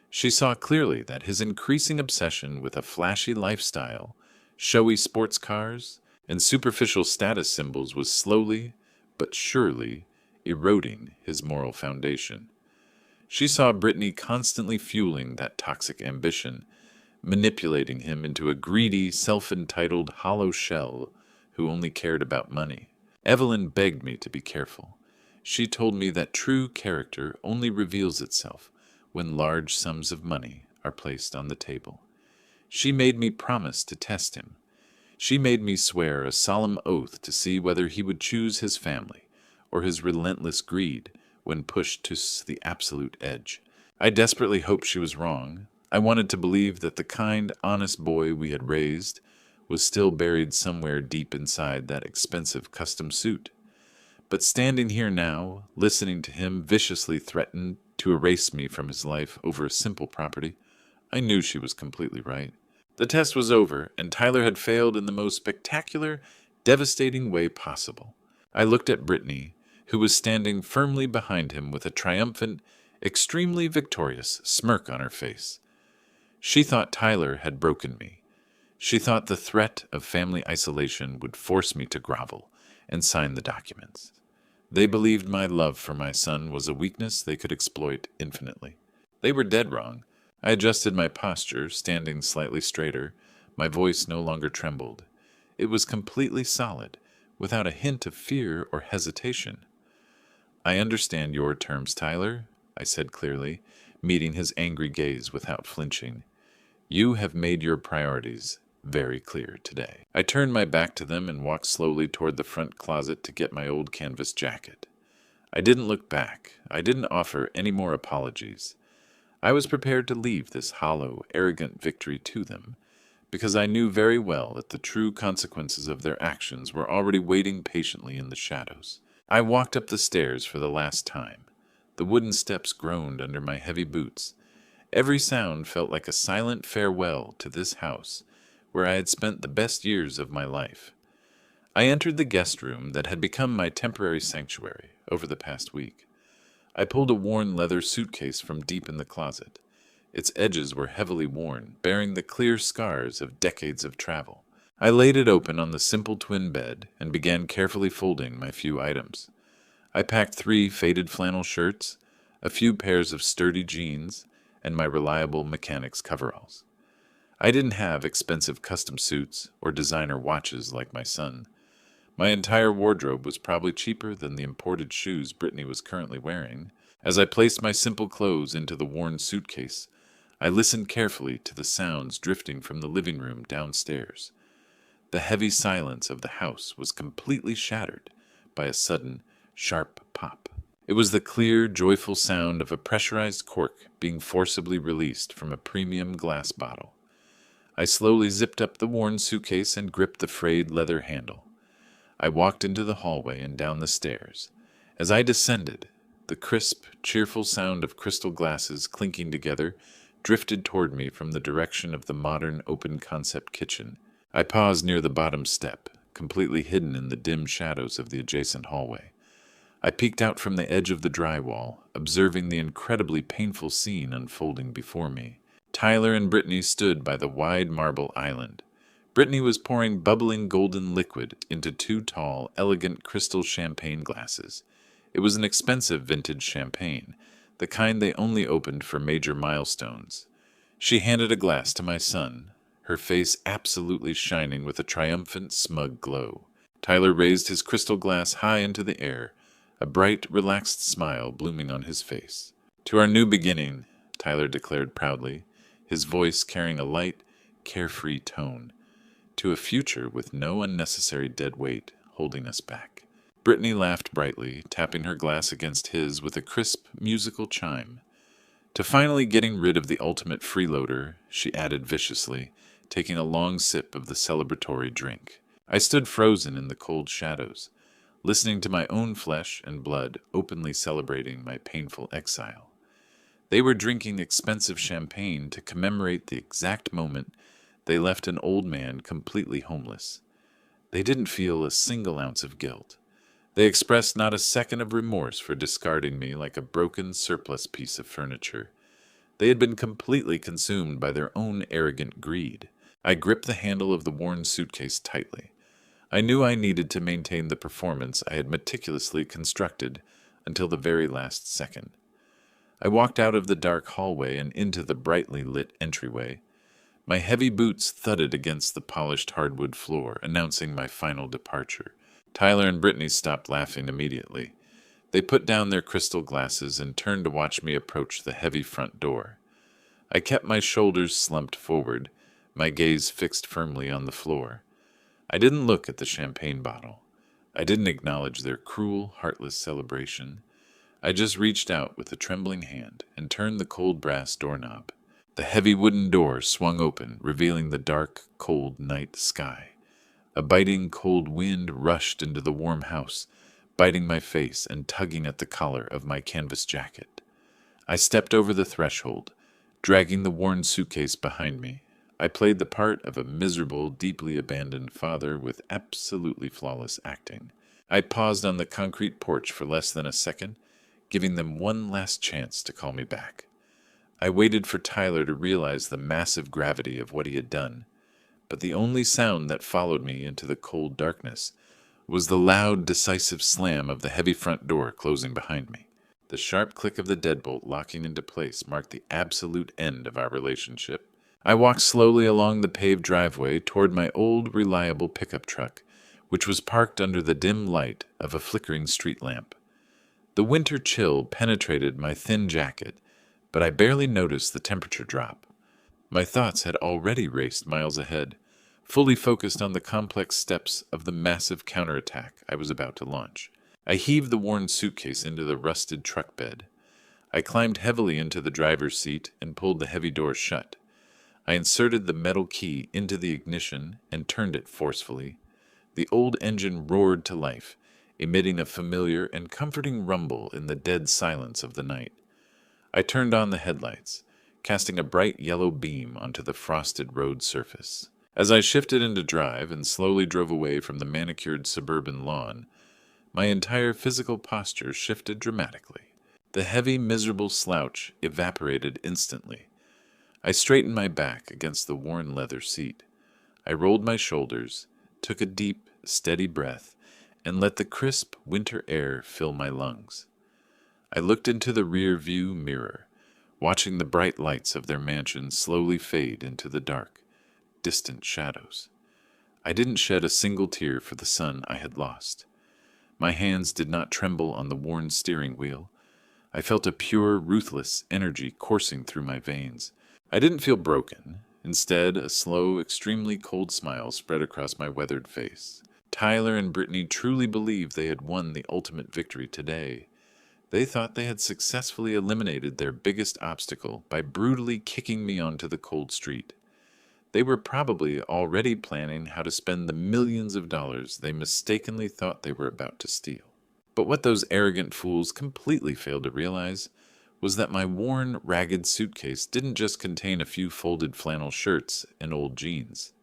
She saw clearly that his increasing obsession with a flashy lifestyle, showy sports cars, and superficial status symbols was slowly, but surely, eroding his moral foundation. She saw Brittany constantly fueling that toxic ambition, manipulating him into a greedy, self-entitled hollow shell who only cared about money. Evelyn begged me to be careful. She told me that true character only reveals itself when large sums of money are placed on the table. She made me promise to test him. She made me swear a solemn oath to see whether he would choose his family or his relentless greed when pushed to the absolute edge. I desperately hoped she was wrong. I wanted to believe that the kind, honest boy we had raised was still buried somewhere deep inside that expensive custom suit. But standing here now, listening to him viciously threaten to erase me from his life over a simple property, I knew she was completely right. The test was over, and Tyler had failed in the most spectacular, devastating way possible. I looked at Brittany, who was standing firmly behind him with a triumphant, extremely victorious smirk on her face. She thought Tyler had broken me. She thought the threat of family isolation would force me to grovel and sign the documents. They believed my love for my son was a weakness they could exploit infinitely. They were dead wrong. I adjusted my posture, standing slightly straighter. My voice no longer trembled. It was completely solid, without a hint of fear or hesitation. "I understand your terms, Tyler," I said clearly, meeting his angry gaze without flinching. "You have made your priorities very clear today." I turned my back to them and walked slowly toward the front closet to get my old canvas jacket. I didn't look back. I didn't offer any more apologies. I was prepared to leave this hollow, arrogant victory to them, because I knew very well that the true consequences of their actions were already waiting patiently in the shadows. I walked up the stairs for the last time. The wooden steps groaned under my heavy boots. Every sound felt like a silent farewell to this house, where I had spent the best years of my life. I entered the guest room that had become my temporary sanctuary over the past week. I pulled a worn leather suitcase from deep in the closet. Its edges were heavily worn, bearing the clear scars of decades of travel. I laid it open on the simple twin bed and began carefully folding my few items. I packed 3 faded flannel shirts, a few pairs of sturdy jeans, and my reliable mechanic's coveralls. I didn't have expensive custom suits or designer watches like my son. My entire wardrobe was probably cheaper than the imported shoes Brittany was currently wearing. As I placed my simple clothes into the worn suitcase, I listened carefully to the sounds drifting from the living room downstairs. The heavy silence of the house was completely shattered by a sudden, sharp pop. It was the clear, joyful sound of a pressurized cork being forcibly released from a premium glass bottle. I slowly zipped up the worn suitcase and gripped the frayed leather handle. I walked into the hallway and down the stairs. As I descended, the crisp, cheerful sound of crystal glasses clinking together drifted toward me from the direction of the modern open-concept kitchen. I paused near the bottom step, completely hidden in the dim shadows of the adjacent hallway. I peeked out from the edge of the drywall, observing the incredibly painful scene unfolding before me. Tyler and Brittany stood by the wide marble island. Brittany was pouring bubbling golden liquid into 2 tall, elegant crystal champagne glasses. It was an expensive vintage champagne, the kind they only opened for major milestones. She handed a glass to my son, her face absolutely shining with a triumphant, smug glow. Tyler raised his crystal glass high into the air, a bright, relaxed smile blooming on his face. "To our new beginning," Tyler declared proudly, his voice carrying a light, carefree tone. "To a future with no unnecessary dead weight holding us back." Brittany laughed brightly, tapping her glass against his with a crisp, musical chime. "To finally getting rid of the ultimate freeloader," she added viciously, taking a long sip of the celebratory drink. I stood frozen in the cold shadows, listening to my own flesh and blood openly celebrating my painful exile. They were drinking expensive champagne to commemorate the exact moment they left an old man completely homeless. They didn't feel a single ounce of guilt. They expressed not a second of remorse for discarding me like a broken surplus piece of furniture. They had been completely consumed by their own arrogant greed. I gripped the handle of the worn suitcase tightly. I knew I needed to maintain the performance I had meticulously constructed until the very last second. I walked out of the dark hallway and into the brightly lit entryway. My heavy boots thudded against the polished hardwood floor, announcing my final departure. Tyler and Brittany stopped laughing immediately. They put down their crystal glasses and turned to watch me approach the heavy front door. I kept my shoulders slumped forward, my gaze fixed firmly on the floor. I didn't look at the champagne bottle. I didn't acknowledge their cruel, heartless celebration. I just reached out with a trembling hand and turned the cold brass doorknob. The heavy wooden door swung open, revealing the dark, cold night sky. A biting cold wind rushed into the warm house, biting my face and tugging at the collar of my canvas jacket. I stepped over the threshold, dragging the worn suitcase behind me. I played the part of a miserable, deeply abandoned father with absolutely flawless acting. I paused on the concrete porch for less than a second, giving them one last chance to call me back. I waited for Tyler to realize the massive gravity of what he had done, but the only sound that followed me into the cold darkness was the loud, decisive slam of the heavy front door closing behind me. The sharp click of the deadbolt locking into place marked the absolute end of our relationship. I walked slowly along the paved driveway toward my old, reliable pickup truck, which was parked under the dim light of a flickering street lamp. The winter chill penetrated my thin jacket, but I barely noticed the temperature drop. My thoughts had already raced miles ahead, fully focused on the complex steps of the massive counterattack I was about to launch. I heaved the worn suitcase into the rusted truck bed. I climbed heavily into the driver's seat and pulled the heavy door shut. I inserted the metal key into the ignition and turned it forcefully. The old engine roared to life, emitting a familiar and comforting rumble in the dead silence of the night. I turned on the headlights, casting a bright yellow beam onto the frosted road surface. As I shifted into drive and slowly drove away from the manicured suburban lawn, my entire physical posture shifted dramatically. The heavy, miserable slouch evaporated instantly. I straightened my back against the worn leather seat. I rolled my shoulders, took a deep, steady breath, and let the crisp winter air fill my lungs. I looked into the rear-view mirror, watching the bright lights of their mansion slowly fade into the dark, distant shadows. I didn't shed a single tear for the son I had lost. My hands did not tremble on the worn steering wheel. I felt a pure, ruthless energy coursing through my veins. I didn't feel broken. Instead, a slow, extremely cold smile spread across my weathered face. Tyler and Brittany truly believed they had won the ultimate victory today. They thought they had successfully eliminated their biggest obstacle by brutally kicking me onto the cold street. They were probably already planning how to spend the millions of dollars they mistakenly thought they were about to steal. But what those arrogant fools completely failed to realize was that my worn, ragged suitcase didn't just contain a few folded flannel shirts and old jeans.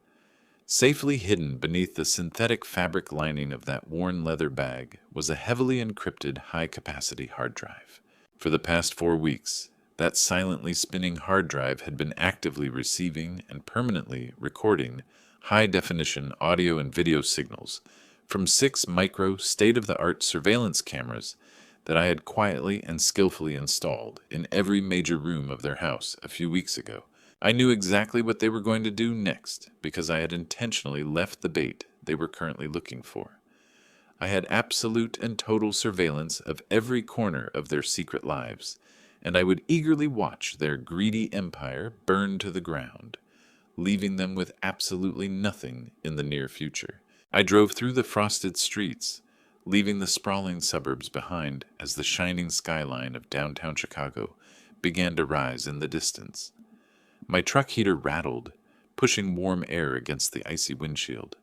Safely hidden beneath the synthetic fabric lining of that worn leather bag was a heavily encrypted high-capacity hard drive. For the past 4 weeks, that silently spinning hard drive had been actively receiving and permanently recording high-definition audio and video signals from 6 micro, state-of-the-art surveillance cameras that I had quietly and skillfully installed in every major room of their house a few weeks ago. I knew exactly what they were going to do next because I had intentionally left the bait they were currently looking for. I had absolute and total surveillance of every corner of their secret lives, and I would eagerly watch their greedy empire burn to the ground, leaving them with absolutely nothing in the near future. I drove through the frosted streets, leaving the sprawling suburbs behind as the shining skyline of downtown Chicago began to rise in the distance. My truck heater rattled, pushing warm air against the icy windshield.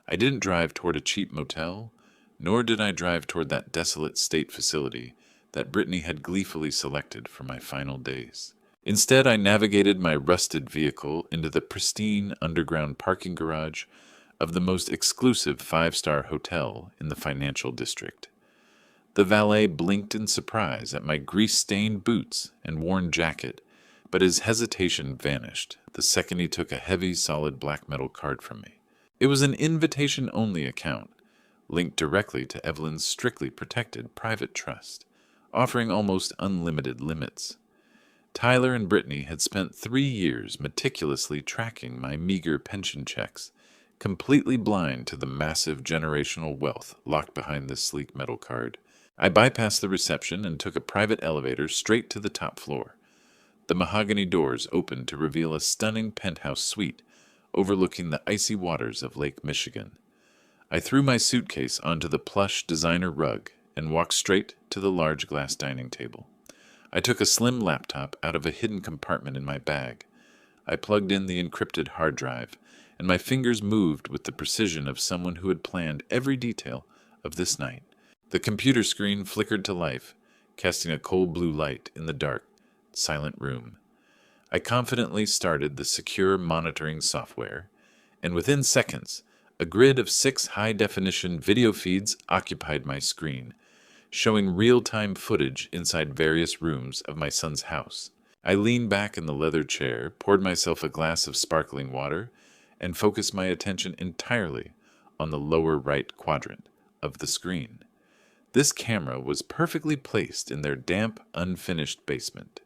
I didn't drive toward a cheap motel, nor did I drive toward that desolate state facility that Brittany had gleefully selected for my final days. Instead, I navigated my rusted vehicle into the pristine underground parking garage of the most exclusive five-star hotel in the financial district. The valet blinked in surprise at my grease-stained boots and worn jacket, but his hesitation vanished the second he took a heavy, solid black metal card from me. It was an invitation-only account, linked directly to Evelyn's strictly protected private trust, offering almost unlimited limits. Tyler and Brittany had spent 3 years meticulously tracking my meager pension checks, completely blind to the massive generational wealth locked behind this sleek metal card. I bypassed the reception and took a private elevator straight to the top floor. The mahogany doors opened to reveal a stunning penthouse suite overlooking the icy waters of Lake Michigan. I threw my suitcase onto the plush designer rug and walked straight to the large glass dining table. I took a slim laptop out of a hidden compartment in my bag. I plugged in the encrypted hard drive, and my fingers moved with the precision of someone who had planned every detail of this night. The computer screen flickered to life, casting a cold blue light in the dark, silent room. I confidently started the secure monitoring software, and within seconds, a grid of 6 high-definition video feeds occupied my screen, showing real-time footage inside various rooms of my son's house. I leaned back in the leather chair, poured myself a glass of sparkling water, and focused my attention entirely on the lower right quadrant of the screen. This camera was perfectly placed in their damp, unfinished basement.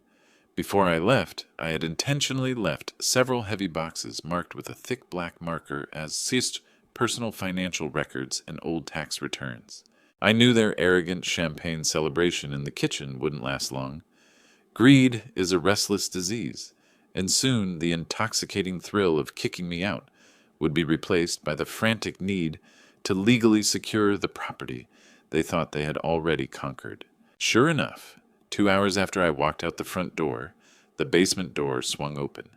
Before I left, I had intentionally left several heavy boxes marked with a thick black marker as ceased personal financial records and old tax returns. I knew their arrogant champagne celebration in the kitchen wouldn't last long. Greed is a restless disease, and soon the intoxicating thrill of kicking me out would be replaced by the frantic need to legally secure the property they thought they had already conquered. Sure enough, 2 hours after I walked out the front door, the basement door swung open.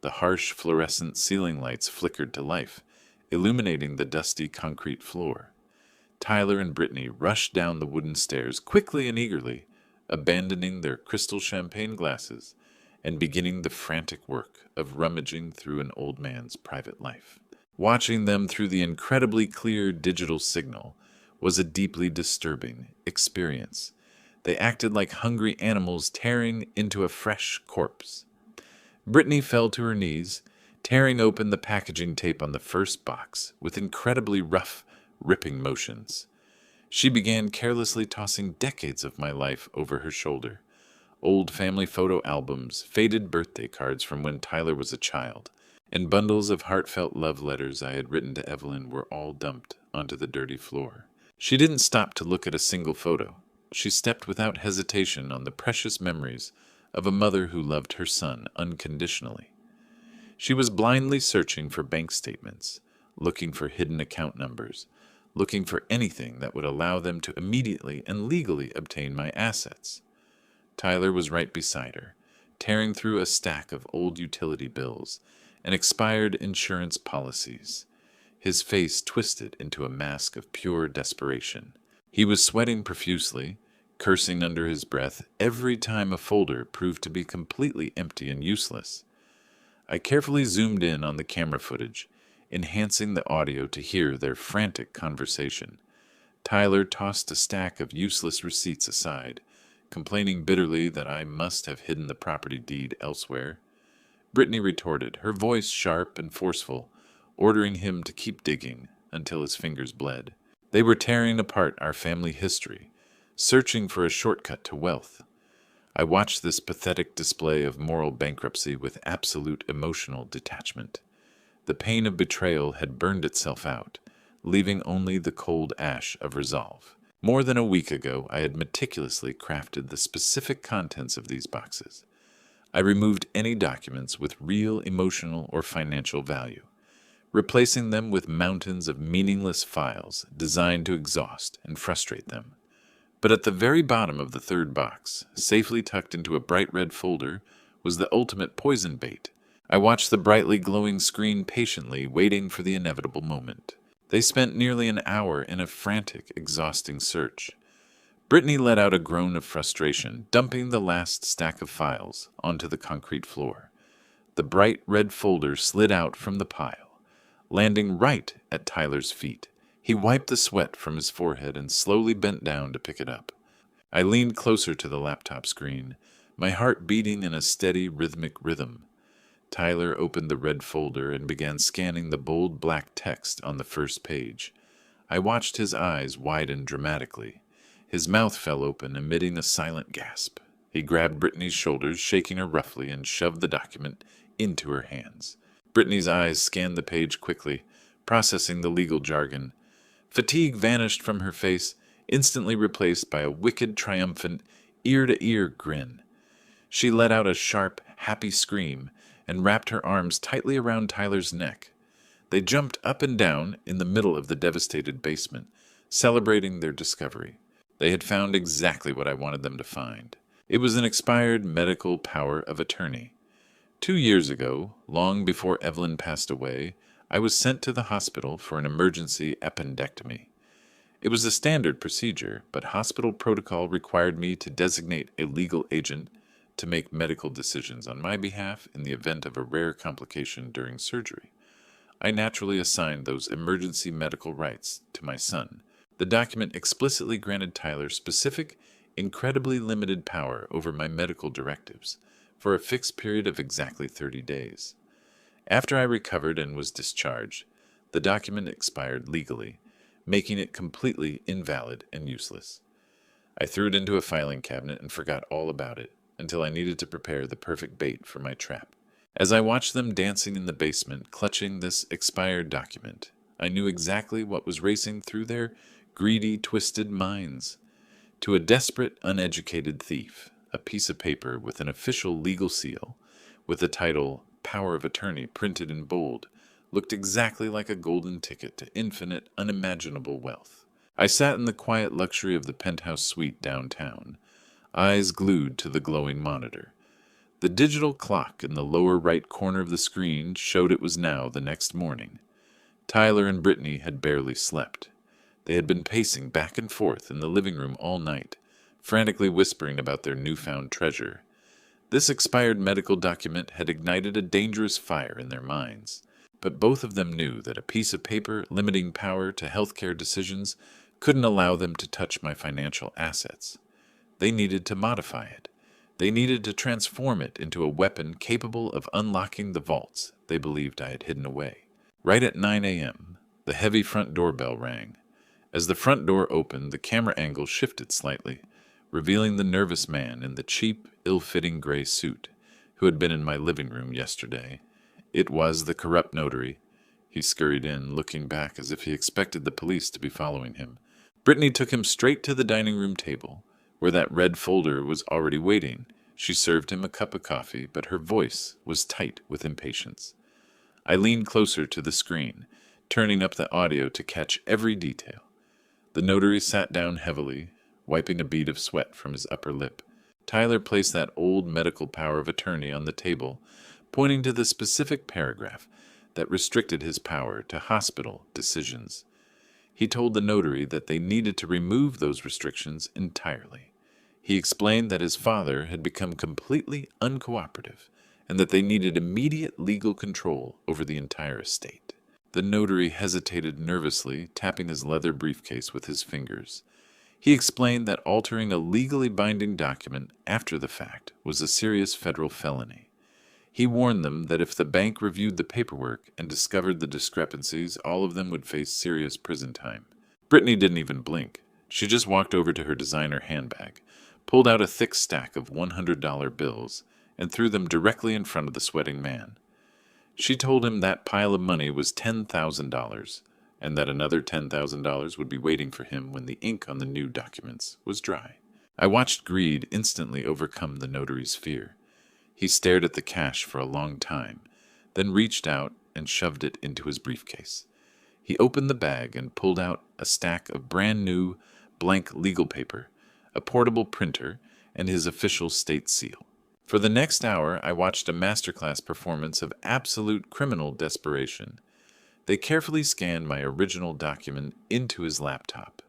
The harsh fluorescent ceiling lights flickered to life, illuminating the dusty concrete floor. Tyler and Brittany rushed down the wooden stairs quickly and eagerly, abandoning their crystal champagne glasses and beginning the frantic work of rummaging through an old man's private life. Watching them through the incredibly clear digital signal was a deeply disturbing experience. They acted like hungry animals tearing into a fresh corpse. Brittany fell to her knees, tearing open the packaging tape on the first box with incredibly rough, ripping motions. She began carelessly tossing decades of my life over her shoulder. Old family photo albums, faded birthday cards from when Tyler was a child, and bundles of heartfelt love letters I had written to Evelyn were all dumped onto the dirty floor. She didn't stop to look at a single photo. She stepped without hesitation on the precious memories of a mother who loved her son unconditionally. She was blindly searching for bank statements, looking for hidden account numbers, looking for anything that would allow them to immediately and legally obtain my assets. Tyler was right beside her, tearing through a stack of old utility bills and expired insurance policies, his face twisted into a mask of pure desperation. He was sweating profusely, cursing under his breath every time a folder proved to be completely empty and useless. I carefully zoomed in on the camera footage, enhancing the audio to hear their frantic conversation. Tyler tossed a stack of useless receipts aside, complaining bitterly that I must have hidden the property deed elsewhere. Brittany retorted, her voice sharp and forceful, ordering him to keep digging until his fingers bled. They were tearing apart our family history, searching for a shortcut to wealth. I watched this pathetic display of moral bankruptcy with absolute emotional detachment. The pain of betrayal had burned itself out, leaving only the cold ash of resolve. More than a week ago, I had meticulously crafted the specific contents of these boxes. I removed any documents with real emotional or financial value, replacing them with mountains of meaningless files designed to exhaust and frustrate them. But at the very bottom of the third box, safely tucked into a bright red folder, was the ultimate poison bait. I watched the brightly glowing screen patiently, waiting for the inevitable moment. They spent nearly an hour in a frantic, exhausting search. Brittany let out a groan of frustration, dumping the last stack of files onto the concrete floor. The bright red folder slid out from the pile, landing right at Tyler's feet. He wiped the sweat from his forehead and slowly bent down to pick it up. I leaned closer to the laptop screen, my heart beating in a steady, rhythmic rhythm. Tyler opened the red folder and began scanning the bold black text on the first page. I watched his eyes widen dramatically. His mouth fell open, emitting a silent gasp. He grabbed Brittany's shoulders, shaking her roughly, and shoved the document into her hands. Brittany's eyes scanned the page quickly, processing the legal jargon. Fatigue vanished from her face, instantly replaced by a wicked, triumphant, ear-to-ear grin. She let out a sharp, happy scream and wrapped her arms tightly around Tyler's neck. They jumped up and down in the middle of the devastated basement, celebrating their discovery. They had found exactly what I wanted them to find. It was an expired medical power of attorney. 2 years ago, long before Evelyn passed away, I was sent to the hospital for an emergency appendectomy. It was a standard procedure, but hospital protocol required me to designate a legal agent to make medical decisions on my behalf in the event of a rare complication during surgery. I naturally assigned those emergency medical rights to my son. The document explicitly granted Tyler specific, incredibly limited power over my medical directives for a fixed period of exactly 30 days. After I recovered and was discharged, the document expired legally, making it completely invalid and useless. I threw it into a filing cabinet and forgot all about it until I needed to prepare the perfect bait for my trap. As I watched them dancing in the basement, clutching this expired document, I knew exactly what was racing through their greedy, twisted minds. To a desperate, uneducated thief, a piece of paper with an official legal seal, with the title Power of Attorney printed in bold, looked exactly like a golden ticket to infinite, unimaginable wealth. I sat in the quiet luxury of the penthouse suite downtown, eyes glued to the glowing monitor. The digital clock in the lower right corner of the screen showed it was now the next morning. Tyler and Brittany had barely slept. They had been pacing back and forth in the living room all night, frantically whispering about their newfound treasure. This expired medical document had ignited a dangerous fire in their minds, but both of them knew that a piece of paper limiting power to healthcare decisions couldn't allow them to touch my financial assets. They needed to modify it. They needed to transform it into a weapon capable of unlocking the vaults they believed I had hidden away. Right at 9 a.m., the heavy front doorbell rang. As the front door opened, the camera angle shifted slightly, revealing the nervous man in the cheap, ill-fitting gray suit who had been in my living room yesterday. It was the corrupt notary. He scurried in, looking back as if he expected the police to be following him. Brittany took him straight to the dining room table, where that red folder was already waiting. She served him a cup of coffee, but her voice was tight with impatience. I leaned closer to the screen, turning up the audio to catch every detail. The notary sat down heavily, wiping a bead of sweat from his upper lip. Tyler placed that old medical power of attorney on the table, pointing to the specific paragraph that restricted his power to hospital decisions. He told the notary that they needed to remove those restrictions entirely. He explained that his father had become completely uncooperative and that they needed immediate legal control over the entire estate. The notary hesitated nervously, tapping his leather briefcase with his fingers. He explained that altering a legally binding document after the fact was a serious federal felony. He warned them that if the bank reviewed the paperwork and discovered the discrepancies, all of them would face serious prison time. Brittany didn't even blink. She just walked over to her designer handbag, pulled out a thick stack of $100 bills, and threw them directly in front of the sweating man. She told him that pile of money was $10,000, and that another $10,000 would be waiting for him when the ink on the new documents was dry. I watched greed instantly overcome the notary's fear. He stared at the cash for a long time, then reached out and shoved it into his briefcase. He opened the bag and pulled out a stack of brand-new, blank legal paper, a portable printer, and his official state seal. For the next hour, I watched a masterclass performance of absolute criminal desperation. They carefully scanned my original document into his laptop.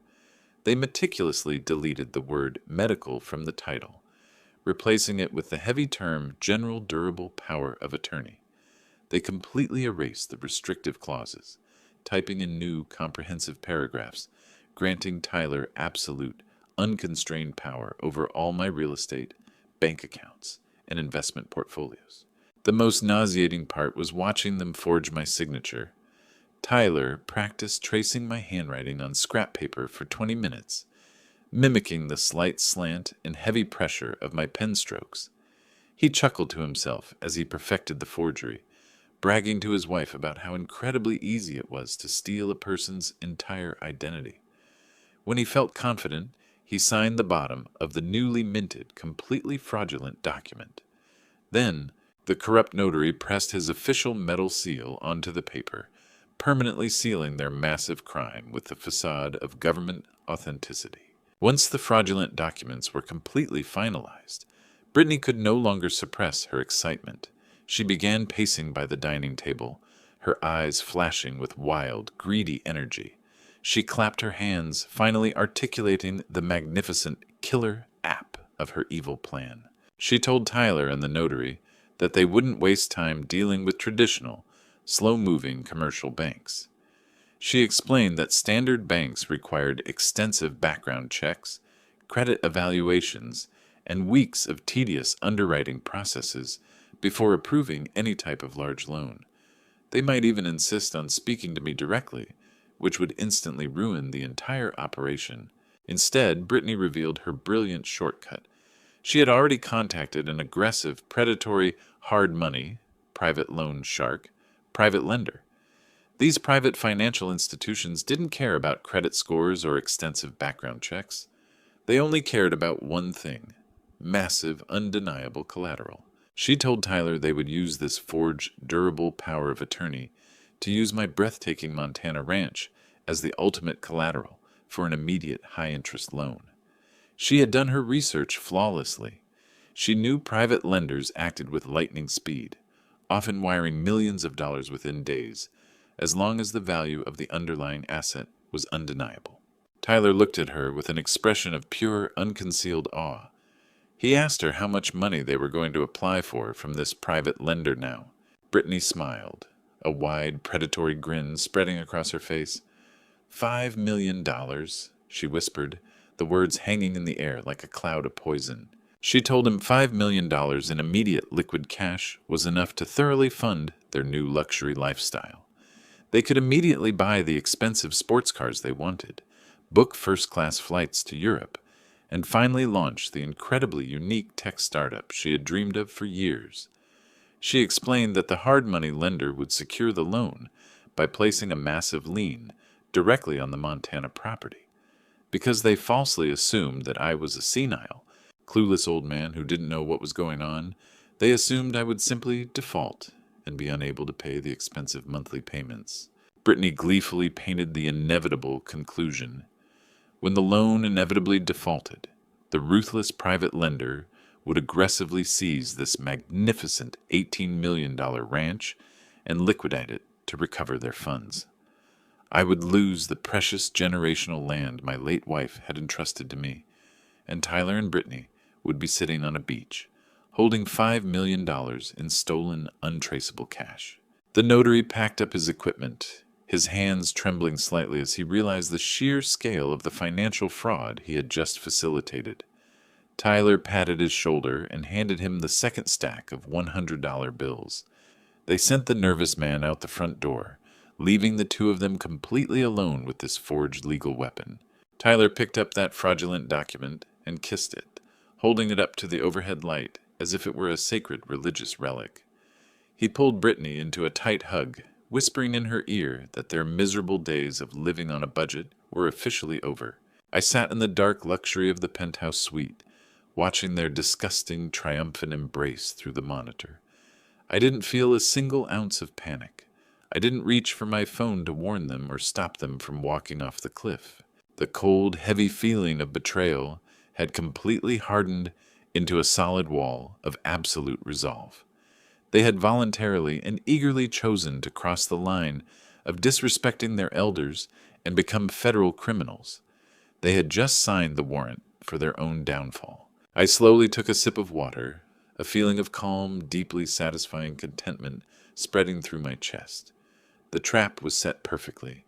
They meticulously deleted the word medical from the title, replacing it with the heavy term General Durable Power of Attorney. They completely erased the restrictive clauses, typing in new comprehensive paragraphs, granting Tyler absolute, unconstrained power over all my real estate, bank accounts, and investment portfolios. The most nauseating part was watching them forge my signature. Tyler practiced tracing my handwriting on scrap paper for 20 minutes, mimicking the slight slant and heavy pressure of my pen strokes. He chuckled to himself as he perfected the forgery, bragging to his wife about how incredibly easy it was to steal a person's entire identity. When he felt confident, he signed the bottom of the newly minted, completely fraudulent document. Then, the corrupt notary pressed his official metal seal onto the paper, permanently sealing their massive crime with the facade of government authenticity. Once the fraudulent documents were completely finalized, Brittany could no longer suppress her excitement. She began pacing by the dining table, her eyes flashing with wild, greedy energy. She clapped her hands, finally articulating the magnificent killer app of her evil plan. She told Tyler and the notary that they wouldn't waste time dealing with traditional, slow-moving commercial banks. She explained that standard banks required extensive background checks, credit evaluations, and weeks of tedious underwriting processes before approving any type of large loan. They might even insist on speaking to me directly, which would instantly ruin the entire operation. Instead, Brittany revealed her brilliant shortcut. She had already contacted an aggressive, predatory, hard money, private loan shark, private lender. These private financial institutions didn't care about credit scores or extensive background checks. They only cared about one thing: massive, undeniable collateral. She told Tyler they would use this forged, durable power of attorney to use my breathtaking Montana ranch as the ultimate collateral for an immediate high-interest loan. She had done her research flawlessly. She knew private lenders acted with lightning speed, often wiring millions of dollars within days, as long as the value of the underlying asset was undeniable. Tyler looked at her with an expression of pure, unconcealed awe. He asked her how much money they were going to apply for from this private lender now. Brittany smiled, a wide, predatory grin spreading across her face. $5 million, she whispered, the words hanging in the air like a cloud of poison. She told him $5 million in immediate liquid cash was enough to thoroughly fund their new luxury lifestyle. They could immediately buy the expensive sports cars they wanted, book first-class flights to Europe, and finally launch the incredibly unique tech startup she had dreamed of for years. She explained that the hard money lender would secure the loan by placing a massive lien directly on the Montana property. Because they falsely assumed that I was a senile, clueless old man who didn't know what was going on, they assumed I would simply default and be unable to pay the expensive monthly payments. Brittany gleefully painted the inevitable conclusion. When the loan inevitably defaulted, the ruthless private lender would aggressively seize this magnificent $18 million ranch and liquidate it to recover their funds. I would lose the precious generational land my late wife had entrusted to me, and Tyler and Brittany would be sitting on a beach, holding $5 million in stolen, untraceable cash. The notary packed up his equipment, his hands trembling slightly as he realized the sheer scale of the financial fraud he had just facilitated. Tyler patted his shoulder and handed him the second stack of $100 bills. They sent the nervous man out the front door, leaving the two of them completely alone with this forged legal weapon. Tyler picked up that fraudulent document and kissed it, holding it up to the overhead light as if it were a sacred religious relic. He pulled Brittany into a tight hug, whispering in her ear that their miserable days of living on a budget were officially over. I sat in the dark luxury of the penthouse suite, watching their disgusting, triumphant embrace through the monitor. I didn't feel a single ounce of panic. I didn't reach for my phone to warn them or stop them from walking off the cliff. The cold, heavy feeling of betrayal had completely hardened into a solid wall of absolute resolve. They had voluntarily and eagerly chosen to cross the line of disrespecting their elders and become federal criminals. They had just signed the warrant for their own downfall. I slowly took a sip of water. A feeling of calm, deeply satisfying contentment spreading through my chest. The trap was set perfectly,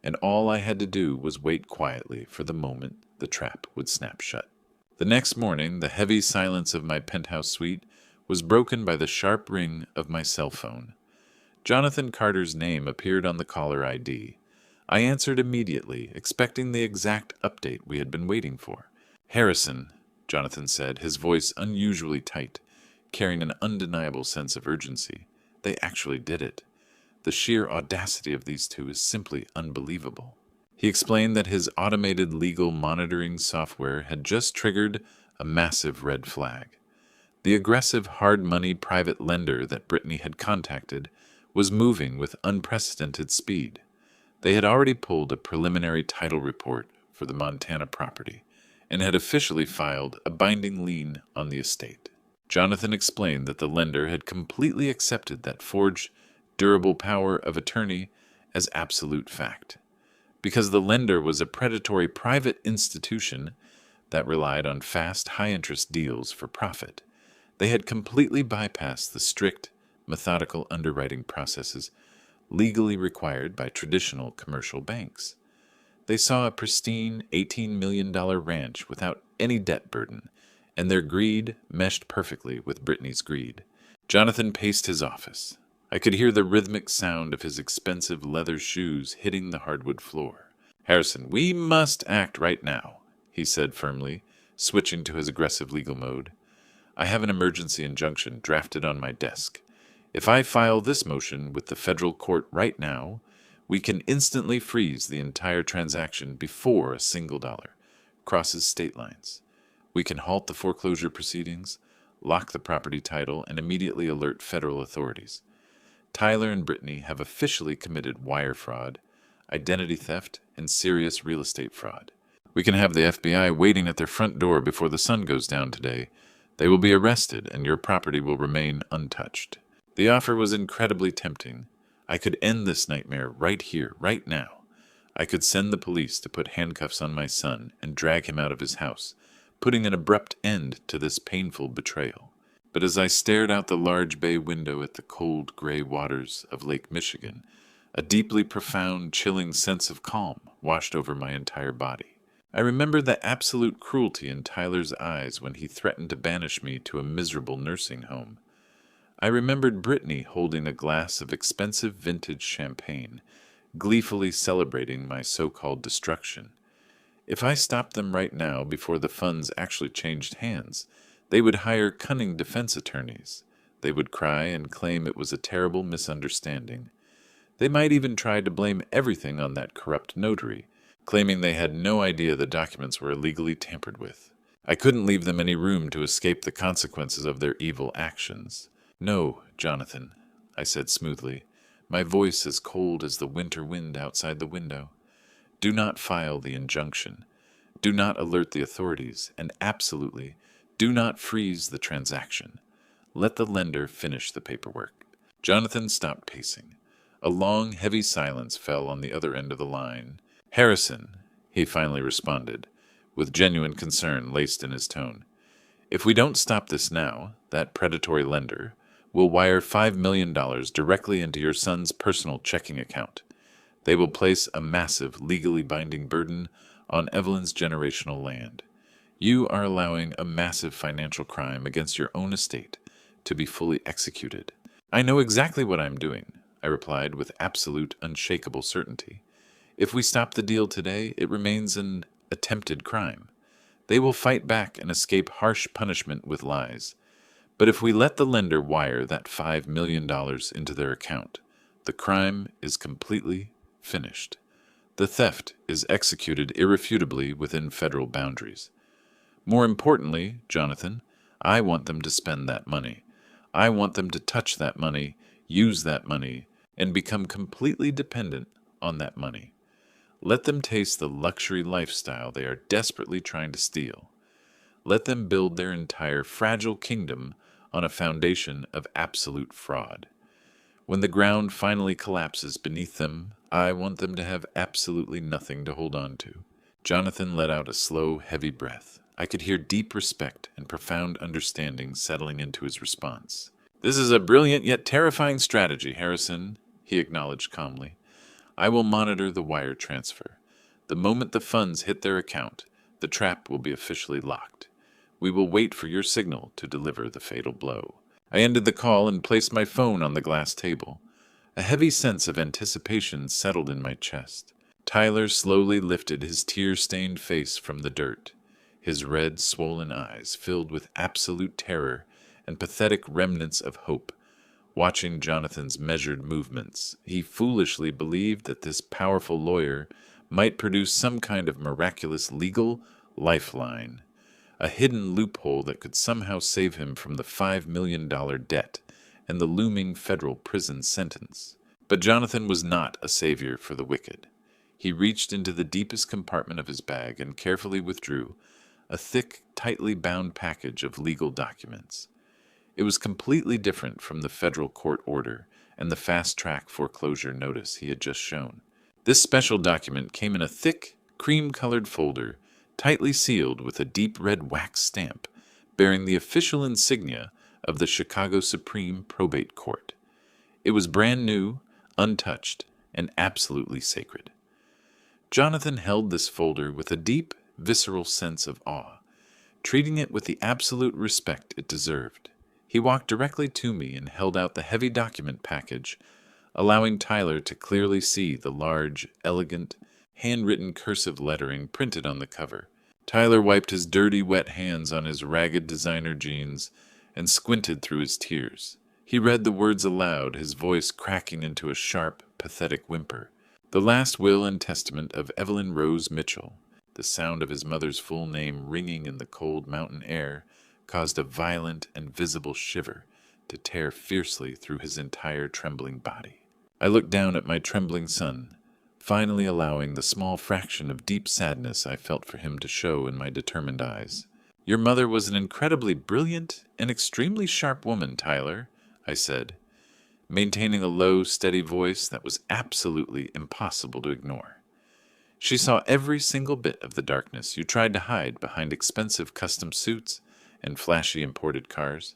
and all I had to do was wait quietly for the moment the trap would snap shut. The next morning, the heavy silence of my penthouse suite was broken by the sharp ring of my cell phone. Jonathan Carter's name appeared on the caller ID. I answered immediately, expecting the exact update we had been waiting for. "Harrison," Jonathan said, his voice unusually tight, carrying an undeniable sense of urgency. "They actually did it. The sheer audacity of these two is simply unbelievable." He explained that his automated legal monitoring software had just triggered a massive red flag. The aggressive hard money private lender that Brittany had contacted was moving with unprecedented speed. They had already pulled a preliminary title report for the Montana property and had officially filed a binding lien on the estate. Jonathan explained that the lender had completely accepted that forged, durable power of attorney as absolute fact. Because the lender was a predatory private institution that relied on fast, high-interest deals for profit, they had completely bypassed the strict, methodical underwriting processes legally required by traditional commercial banks. They saw a pristine $18 million ranch without any debt burden, and their greed meshed perfectly with Brittany's greed. Jonathan paced his office. I could hear the rhythmic sound of his expensive leather shoes hitting the hardwood floor. "Harrison, we must act right now," he said firmly, switching to his aggressive legal mode. "I have an emergency injunction drafted on my desk. If I file this motion with the federal court right now, we can instantly freeze the entire transaction before a single dollar crosses state lines. We can halt the foreclosure proceedings, lock the property title, and immediately alert federal authorities. Tyler and Brittany have officially committed wire fraud, identity theft, and serious real estate fraud. We can have the FBI waiting at their front door before the sun goes down today. They will be arrested, and your property will remain untouched." The offer was incredibly tempting. I could end this nightmare right here, right now. I could send the police to put handcuffs on my son and drag him out of his house, putting an abrupt end to this painful betrayal. But as I stared out the large bay window at the cold gray waters of Lake Michigan, a deeply profound, chilling sense of calm washed over my entire body. I remembered the absolute cruelty in Tyler's eyes when he threatened to banish me to a miserable nursing home. I remembered Brittany holding a glass of expensive vintage champagne, gleefully celebrating my so-called destruction. If I stopped them right now before the funds actually changed hands, they would hire cunning defense attorneys. They would cry and claim it was a terrible misunderstanding. They might even try to blame everything on that corrupt notary, claiming they had no idea the documents were illegally tampered with. I couldn't leave them any room to escape the consequences of their evil actions. "No, Jonathan," I said smoothly, my voice as cold as the winter wind outside the window. "Do not file the injunction. Do not alert the authorities, and absolutely, do not freeze the transaction. Let the lender finish the paperwork." Jonathan stopped pacing. A long, heavy silence fell on the other end of the line. "Harrison," he finally responded, with genuine concern laced in his tone, "if we don't stop this now, that predatory lender will wire $5 million directly into your son's personal checking account. They will place a massive, legally binding burden on Evelyn's generational land. You are allowing a massive financial crime against your own estate to be fully executed." "I know exactly what I'm doing," I replied with absolute, unshakable certainty. "If we stop the deal today, it remains an attempted crime. They will fight back and escape harsh punishment with lies. But if we let the lender wire that $5 million into their account, the crime is completely finished. The theft is executed irrefutably within federal boundaries. More importantly, Jonathan, I want them to spend that money. I want them to touch that money, use that money, and become completely dependent on that money. Let them taste the luxury lifestyle they are desperately trying to steal. Let them build their entire fragile kingdom on a foundation of absolute fraud. When the ground finally collapses beneath them, I want them to have absolutely nothing to hold on to." Jonathan let out a slow, heavy breath. I could hear deep respect and profound understanding settling into his response. "This is a brilliant yet terrifying strategy, Harrison," he acknowledged calmly. "I will monitor the wire transfer. The moment the funds hit their account, the trap will be officially locked. We will wait for your signal to deliver the fatal blow." I ended the call and placed my phone on the glass table. A heavy sense of anticipation settled in my chest. Tyler slowly lifted his tear-stained face from the dirt, his red, swollen eyes filled with absolute terror and pathetic remnants of hope. Watching Jonathan's measured movements, he foolishly believed that this powerful lawyer might produce some kind of miraculous legal lifeline, a hidden loophole that could somehow save him from the $5 million debt and the looming federal prison sentence. But Jonathan was not a savior for the wicked. He reached into the deepest compartment of his bag and carefully withdrew a thick, tightly bound package of legal documents. It was completely different from the federal court order and the fast-track foreclosure notice he had just shown. This special document came in a thick, cream-colored folder, tightly sealed with a deep red wax stamp, bearing the official insignia of the Chicago Supreme Probate Court. It was brand new, untouched, and absolutely sacred. Jonathan held this folder with a deep, visceral sense of awe, treating it with the absolute respect it deserved. He walked directly to me and held out the heavy document package, allowing Tyler to clearly see the large, elegant, handwritten cursive lettering printed on the cover. Tyler wiped his dirty, wet hands on his ragged designer jeans and squinted through his tears. He read the words aloud, his voice cracking into a sharp, pathetic whimper. "The last will and testament of Evelyn Rose Mitchell." The sound of his mother's full name ringing in the cold mountain air caused a violent and visible shiver to tear fiercely through his entire trembling body. I looked down at my trembling son, finally allowing the small fraction of deep sadness I felt for him to show in my determined eyes. "Your mother was an incredibly brilliant and extremely sharp woman, Tyler," I said, maintaining a low, steady voice that was absolutely impossible to ignore. "She saw every single bit of the darkness you tried to hide behind expensive custom suits and flashy imported cars.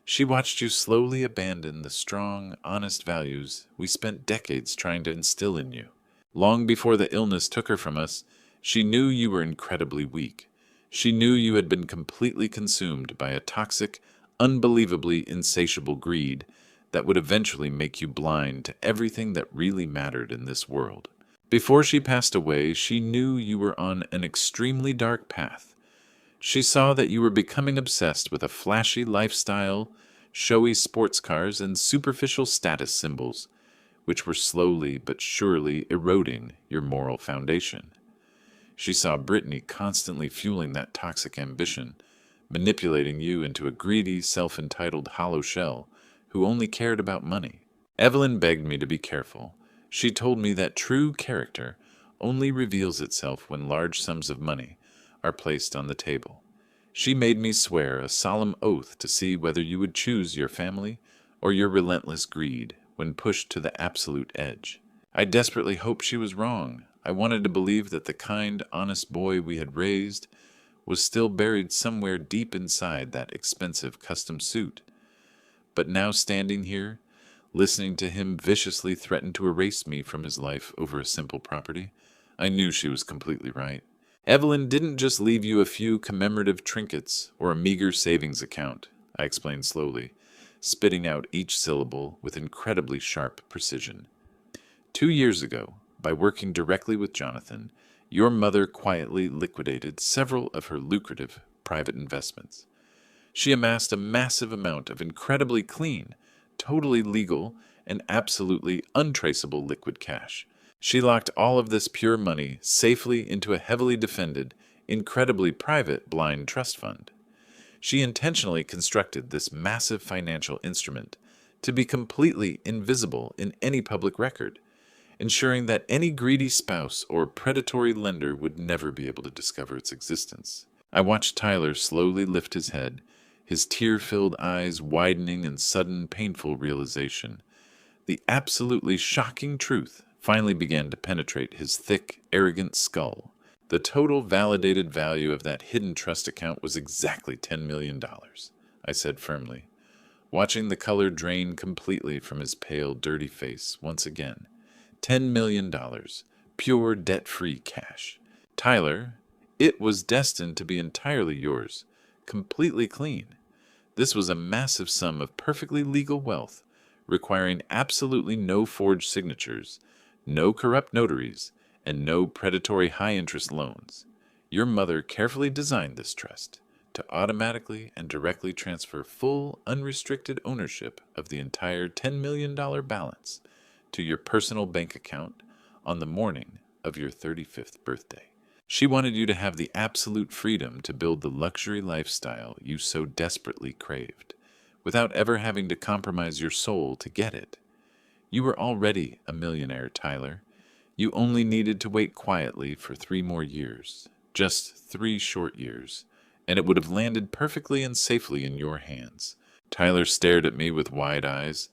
She watched you slowly abandon the strong, honest values we spent decades trying to instill in you. Long before the illness took her from us, she knew you were incredibly weak. She knew you had been completely consumed by a toxic, unbelievably insatiable greed that would eventually make you blind to everything that really mattered in this world. Before she passed away, she knew you were on an extremely dark path. She saw that you were becoming obsessed with a flashy lifestyle, showy sports cars, and superficial status symbols, which were slowly but surely eroding your moral foundation. She saw Brittany constantly fueling that toxic ambition, manipulating you into a greedy, self-entitled hollow shell who only cared about money. Evelyn begged me to be careful. She told me that true character only reveals itself when large sums of money are placed on the table. She made me swear a solemn oath to see whether you would choose your family or your relentless greed when pushed to the absolute edge. I desperately hoped she was wrong. I wanted to believe that the kind, honest boy we had raised was still buried somewhere deep inside that expensive custom suit. But now standing here, listening to him viciously threaten to erase me from his life over a simple property, I knew she was completely right. Evelyn didn't just leave you a few commemorative trinkets or a meager savings account, I explained slowly, spitting out each syllable with incredibly sharp precision. 2 years ago, by working directly with Jonathan, your mother quietly liquidated several of her lucrative private investments. She amassed a massive amount of incredibly clean, totally legal, and absolutely untraceable liquid cash. She locked all of this pure money safely into a heavily defended, incredibly private blind trust fund. She intentionally constructed this massive financial instrument to be completely invisible in any public record, ensuring that any greedy spouse or predatory lender would never be able to discover its existence. I watched Tyler slowly lift his head, his tear-filled eyes widening in sudden, painful realization. The absolutely shocking truth finally began to penetrate his thick, arrogant skull. The total validated value of that hidden trust account was exactly $10 million, I said firmly. watching the color drain completely from his pale, dirty face once again. $10 million, pure debt-free cash. Tyler, it was destined to be entirely yours, completely clean. This was a massive sum of perfectly legal wealth, requiring absolutely no forged signatures, no corrupt notaries, and no predatory high-interest loans. Your mother carefully designed this trust to automatically and directly transfer full, unrestricted ownership of the entire $10 million balance to your personal bank account on the morning of your 35th birthday. She wanted you to have the absolute freedom to build the luxury lifestyle you so desperately craved, without ever having to compromise your soul to get it. You were already a millionaire, Tyler. You only needed to wait quietly for 3 more years, just 3 short years, and it would have landed perfectly and safely in your hands. Tyler stared at me with wide eyes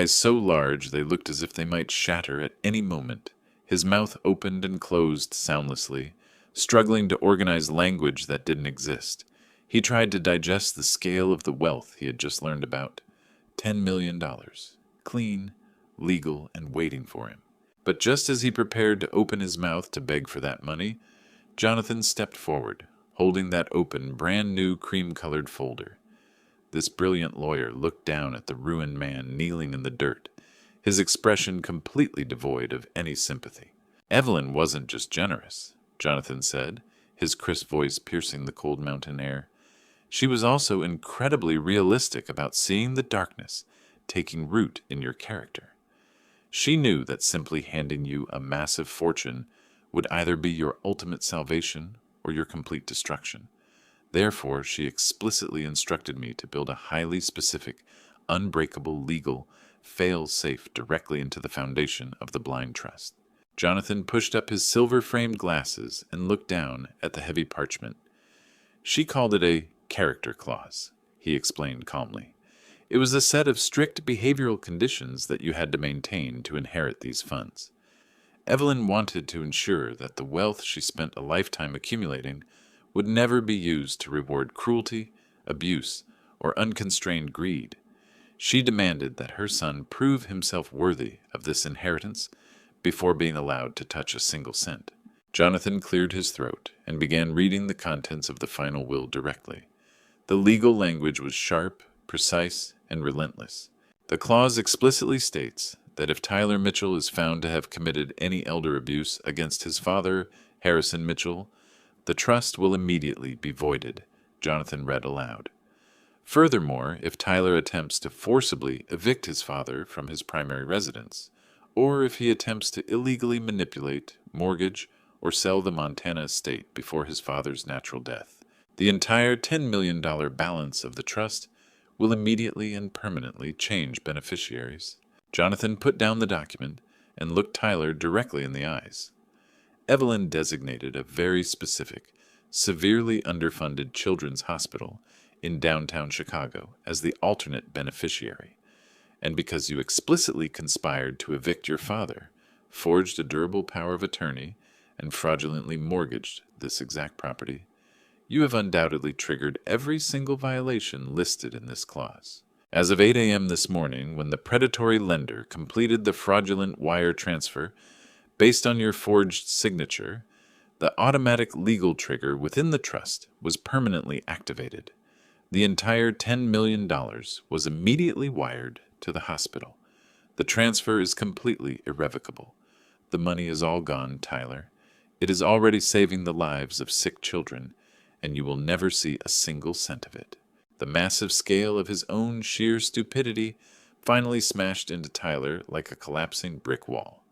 so large they looked as if they might shatter at any moment. His mouth opened and closed soundlessly, struggling to organize language that didn't exist. He tried to digest the scale of the wealth he had just learned about. $10 million. Clean, legal, and waiting for him. But just as he prepared to open his mouth to beg for that money, Jonathan stepped forward, holding that open, brand-new cream-colored folder. This brilliant lawyer looked down at the ruined man kneeling in the dirt, his expression completely devoid of any sympathy. Evelyn wasn't just generous, Jonathan said, his crisp voice piercing the cold mountain air. She was also incredibly realistic about seeing the darkness taking root in your character. She knew that simply handing you a massive fortune would either be your ultimate salvation or your complete destruction. Therefore, she explicitly instructed me to build a highly specific, unbreakable, legal, fail-safe directly into the foundation of the blind trust. Jonathan pushed up his silver-framed glasses and looked down at the heavy parchment. She called it a character clause, he explained calmly. It was a set of strict behavioral conditions that you had to maintain to inherit these funds. Evelyn wanted to ensure that the wealth she spent a lifetime accumulating would never be used to reward cruelty, abuse, or unconstrained greed. She demanded that her son prove himself worthy of this inheritance before being allowed to touch a single cent. Jonathan cleared his throat and began reading the contents of the final will directly. The legal language was sharp, precise, and relentless. The clause explicitly states that if Tyler Mitchell is found to have committed any elder abuse against his father, Harrison Mitchell, the trust will immediately be voided, Jonathan read aloud. Furthermore, if Tyler attempts to forcibly evict his father from his primary residence, or if he attempts to illegally manipulate, mortgage, or sell the Montana estate before his father's natural death, the entire $10 million balance of the trust will immediately and permanently change beneficiaries. Jonathan put down the document and looked Tyler directly in the eyes. Evelyn designated a very specific, severely underfunded children's hospital in downtown Chicago as the alternate beneficiary, and because you explicitly conspired to evict your father, forged a durable power of attorney, and fraudulently mortgaged this exact property, you have undoubtedly triggered every single violation listed in this clause. As of 8 a.m. this morning, when the predatory lender completed the fraudulent wire transfer based on your forged signature, the automatic legal trigger within the trust was permanently activated. The entire $10 million was immediately wired to the hospital. The transfer is completely irrevocable. The money is all gone, Tyler. It is already saving the lives of sick children, and you will never see a single cent of it. The massive scale of his own sheer stupidity finally smashed into Tyler like a collapsing brick wall.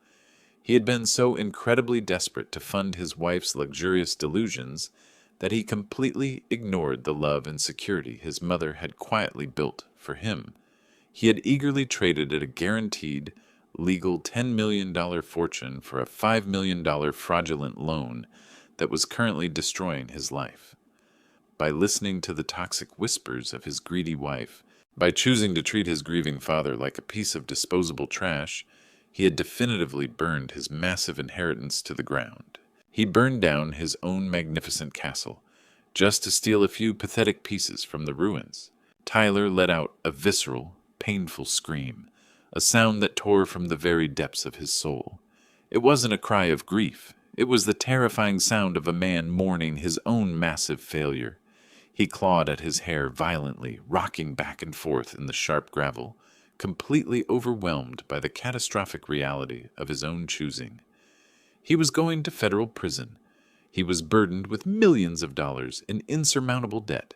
He had been so incredibly desperate to fund his wife's luxurious delusions that he completely ignored the love and security his mother had quietly built for him. He had eagerly traded at a guaranteed, legal $10 million fortune for a $5 million fraudulent loan that was currently destroying his life. By listening to the toxic whispers of his greedy wife, by choosing to treat his grieving father like a piece of disposable trash, he had definitively burned his massive inheritance to the ground. He burned down his own magnificent castle, just to steal a few pathetic pieces from the ruins. Tyler let out a visceral, painful scream, a sound that tore from the very depths of his soul. It wasn't a cry of grief. It was the terrifying sound of a man mourning his own massive failure. He clawed at his hair violently, rocking back and forth in the sharp gravel, completely overwhelmed by the catastrophic reality of his own choosing. He was going to federal prison. He was burdened with millions of dollars in insurmountable debt.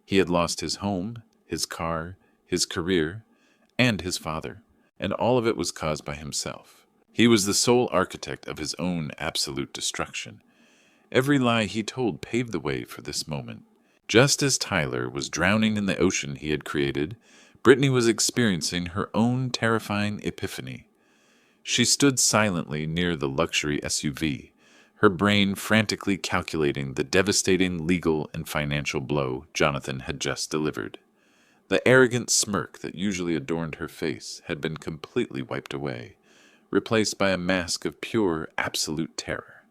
He had lost his home, his car, his career, and his father, and all of it was caused by himself. He was the sole architect of his own absolute destruction. Every lie he told paved the way for this moment. Just as Tyler was drowning in the ocean he had created, Brittany was experiencing her own terrifying epiphany. She stood silently near the luxury SUV, her brain frantically calculating the devastating legal and financial blow Jonathan had just delivered. The arrogant smirk that usually adorned her face had been completely wiped away, replaced by a mask of pure, absolute terror.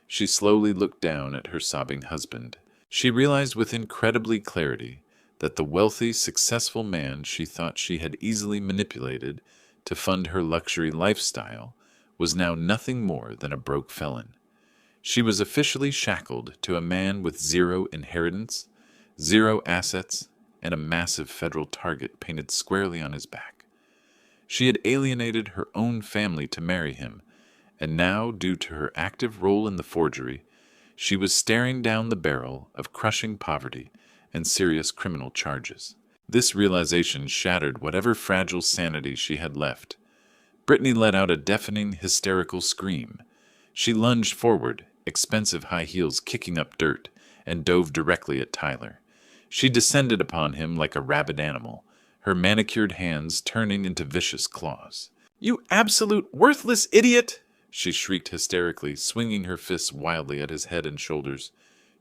She slowly looked down at her sobbing husband. She realized with incredible clarity that the wealthy, successful man she thought she had easily manipulated to fund her luxury lifestyle was now nothing more than a broke felon. She was officially shackled to a man with zero inheritance, zero assets, and a massive federal target painted squarely on his back. She had alienated her own family to marry him, and now, due to her active role in the forgery, she was staring down the barrel of crushing poverty and serious criminal charges. This realization shattered whatever fragile sanity she had left. Brittany let out a deafening, hysterical scream. She lunged forward, expensive high heels kicking up dirt, and dove directly at Tyler. She descended upon him like a rabid animal, her manicured hands turning into vicious claws. "You absolute worthless idiot!" she shrieked hysterically, swinging her fists wildly at his head and shoulders.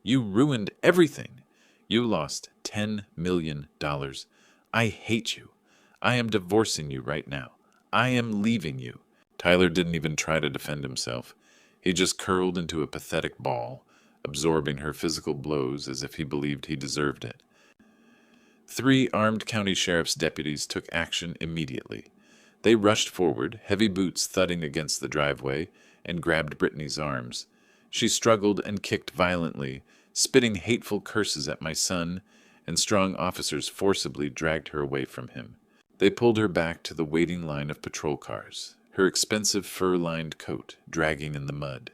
"You ruined everything. You lost $10 million. I hate you. I am divorcing you right now. I am leaving you." Tyler didn't even try to defend himself. He just curled into a pathetic ball, absorbing her physical blows as if he believed he deserved it. 3 armed county sheriff's deputies took action immediately. They rushed forward, heavy boots thudding against the driveway, and grabbed Brittany's arms. She struggled and kicked violently, spitting hateful curses at my son, and strong officers forcibly dragged her away from him. They pulled her back to the waiting line of patrol cars, her expensive fur-lined coat dragging in the mud.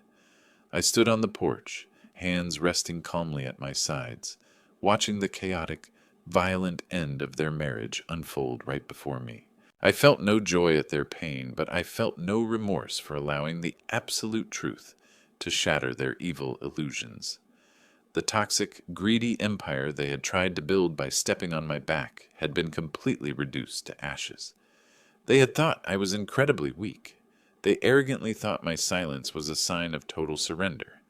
I stood on the porch, hands resting calmly at my sides, watching the chaotic, violent end of their marriage unfold right before me. I felt no joy at their pain, but I felt no remorse for allowing the absolute truth to shatter their evil illusions. The toxic, greedy empire they had tried to build by stepping on my back had been completely reduced to ashes. They had thought I was incredibly weak. They arrogantly thought my silence was a sign of total surrender.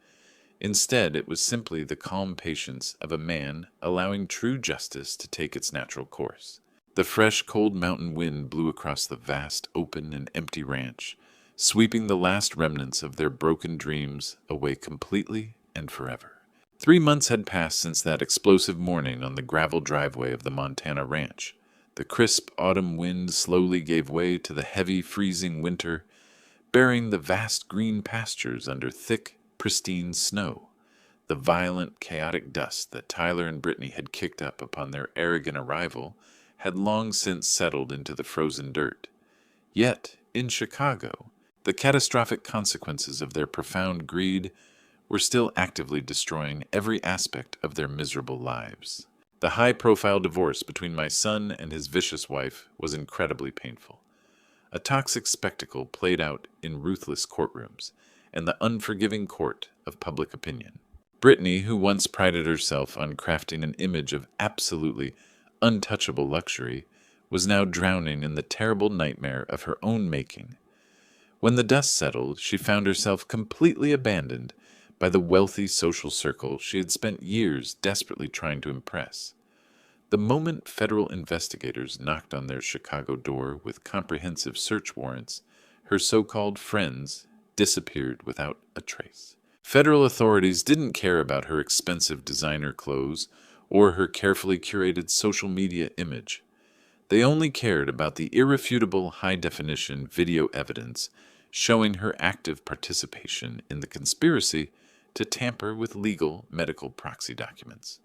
Instead, it was simply the calm patience of a man allowing true justice to take its natural course. The fresh, cold mountain wind blew across the vast, open, and empty ranch, sweeping the last remnants of their broken dreams away completely and forever. 3 months had passed since that explosive morning on the gravel driveway of the Montana ranch. The crisp autumn wind slowly gave way to the heavy, freezing winter, burying the vast green pastures under thick, pristine snow. The violent, chaotic dust that Tyler and Brittany had kicked up upon their arrogant arrival had long since settled into the frozen dirt. Yet, in Chicago, the catastrophic consequences of their profound greed were still actively destroying every aspect of their miserable lives. The high-profile divorce between my son and his vicious wife was incredibly painful. A toxic spectacle played out in ruthless courtrooms and the unforgiving court of public opinion. Brittany, who once prided herself on crafting an image of absolutely untouchable luxury, was now drowning in the terrible nightmare of her own making. When the dust settled, she found herself completely abandoned by the wealthy social circle she had spent years desperately trying to impress. The moment federal investigators knocked on their Chicago door with comprehensive search warrants, her so-called friends disappeared without a trace. Federal authorities didn't care about her expensive designer clothes or her carefully curated social media image. They only cared about the irrefutable high-definition video evidence showing her active participation in the conspiracy to tamper with legal medical proxy documents.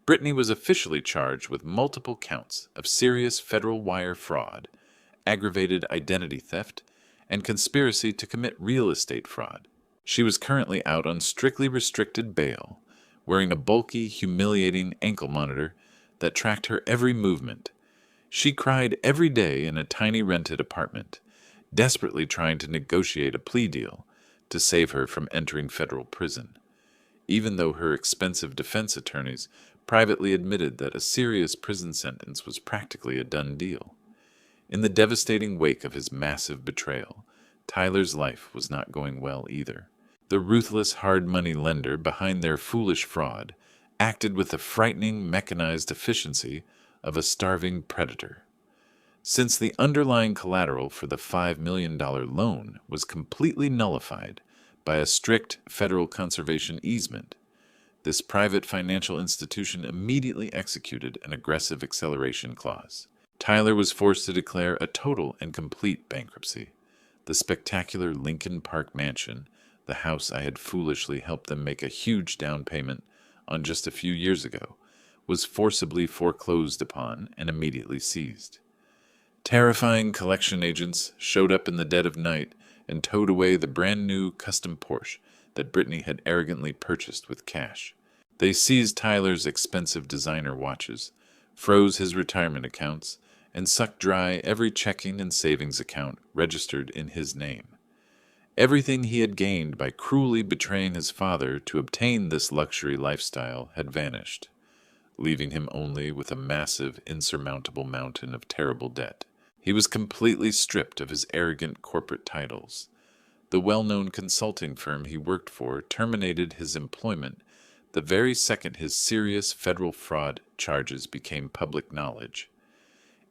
Brittany was officially charged with multiple counts of serious federal wire fraud, aggravated identity theft, and conspiracy to commit real estate fraud. She was currently out on strictly restricted bail, wearing a bulky, humiliating ankle monitor that tracked her every movement. She cried every day in a tiny rented apartment, desperately trying to negotiate a plea deal to save her from entering federal prison, even though her expensive defense attorneys privately admitted that a serious prison sentence was practically a done deal. In the devastating wake of his massive betrayal, Tyler's life was not going well either. The ruthless hard money lender behind their foolish fraud acted with the frightening mechanized efficiency of a starving predator. Since the underlying collateral for the $5 million loan was completely nullified by a strict federal conservation easement, this private financial institution immediately executed an aggressive acceleration clause. Tyler was forced to declare a total and complete bankruptcy. The spectacular Lincoln Park mansion, the house I had foolishly helped them make a huge down payment on just a few years ago, was forcibly foreclosed upon and immediately seized. Terrifying collection agents showed up in the dead of night and towed away the brand-new custom Porsche that Brittany had arrogantly purchased with cash. They seized Tyler's expensive designer watches, froze his retirement accounts, and sucked dry every checking and savings account registered in his name. Everything he had gained by cruelly betraying his father to obtain this luxury lifestyle had vanished, leaving him only with a massive, insurmountable mountain of terrible debt. He was completely stripped of his arrogant corporate titles. The well-known consulting firm he worked for terminated his employment the very second his serious federal fraud charges became public knowledge.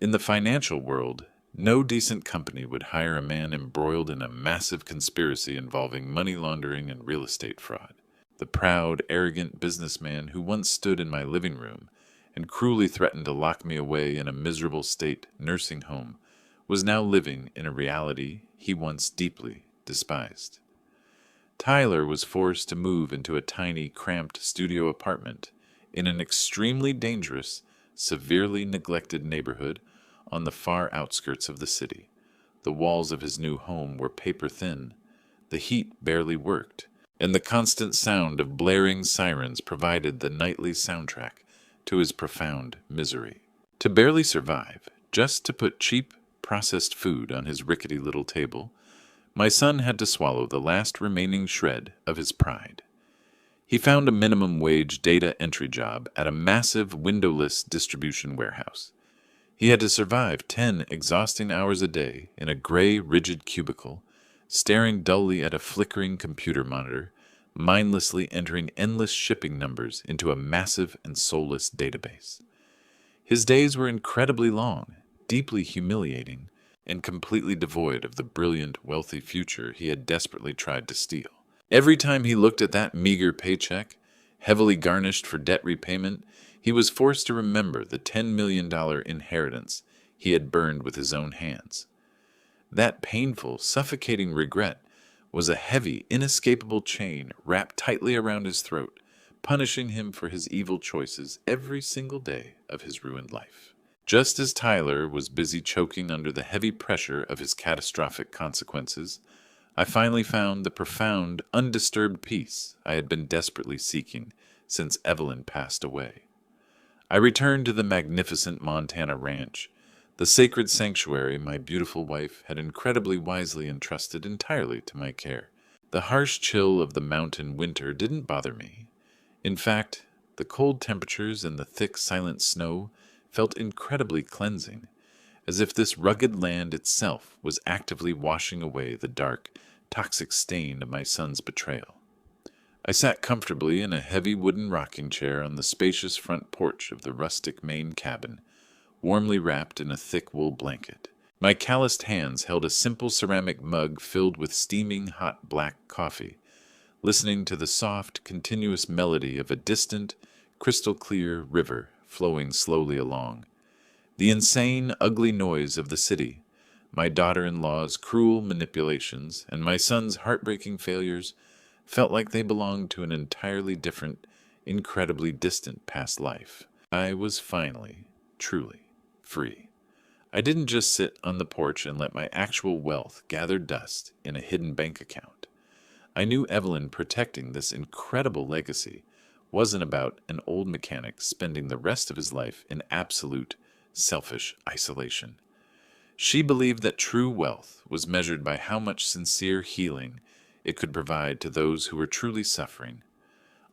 In the financial world, no decent company would hire a man embroiled in a massive conspiracy involving money laundering and real estate fraud. The proud, arrogant businessman who once stood in my living room and cruelly threatened to lock me away in a miserable state nursing home was now living in a reality he once deeply despised. Tyler was forced to move into a tiny, cramped studio apartment in an extremely dangerous, severely neglected neighborhood on the far outskirts of the city. The walls of his new home were paper thin, the heat barely worked, and the constant sound of blaring sirens provided the nightly soundtrack to his profound misery. To barely survive, just to put cheap, processed food on his rickety little table, my son had to swallow the last remaining shred of his pride. He found a minimum wage data entry job at a massive windowless distribution warehouse. He had to survive 10 exhausting hours a day in a gray, rigid cubicle, staring dully at a flickering computer monitor, mindlessly entering endless shipping numbers into a massive and soulless database. His days were incredibly long, deeply humiliating, and completely devoid of the brilliant, wealthy future he had desperately tried to steal. Every time he looked at that meager paycheck, heavily garnished for debt repayment, he was forced to remember the $10 million inheritance he had burned with his own hands. That painful, suffocating regret was a heavy, inescapable chain wrapped tightly around his throat, punishing him for his evil choices every single day of his ruined life. Just as Tyler was busy choking under the heavy pressure of his catastrophic consequences, I finally found the profound, undisturbed peace I had been desperately seeking since Evelyn passed away. I returned to the magnificent Montana ranch, the sacred sanctuary my beautiful wife had incredibly wisely entrusted entirely to my care. The harsh chill of the mountain winter didn't bother me. In fact, the cold temperatures and the thick, silent snow felt incredibly cleansing, as if this rugged land itself was actively washing away the dark, toxic stain of my son's betrayal. I sat comfortably in a heavy wooden rocking chair on the spacious front porch of the rustic Maine cabin, warmly wrapped in a thick wool blanket. My calloused hands held a simple ceramic mug filled with steaming hot black coffee, listening to the soft, continuous melody of a distant, crystal clear river flowing slowly along. The insane, ugly noise of the city, my daughter-in-law's cruel manipulations, and my son's heartbreaking failures felt like they belonged to an entirely different, incredibly distant past life. I was finally, truly, free. I didn't just sit on the porch and let my actual wealth gather dust in a hidden bank account. I knew Evelyn protecting this incredible legacy wasn't about an old mechanic spending the rest of his life in absolute, selfish isolation. She believed that true wealth was measured by how much sincere healing it could provide to those who were truly suffering.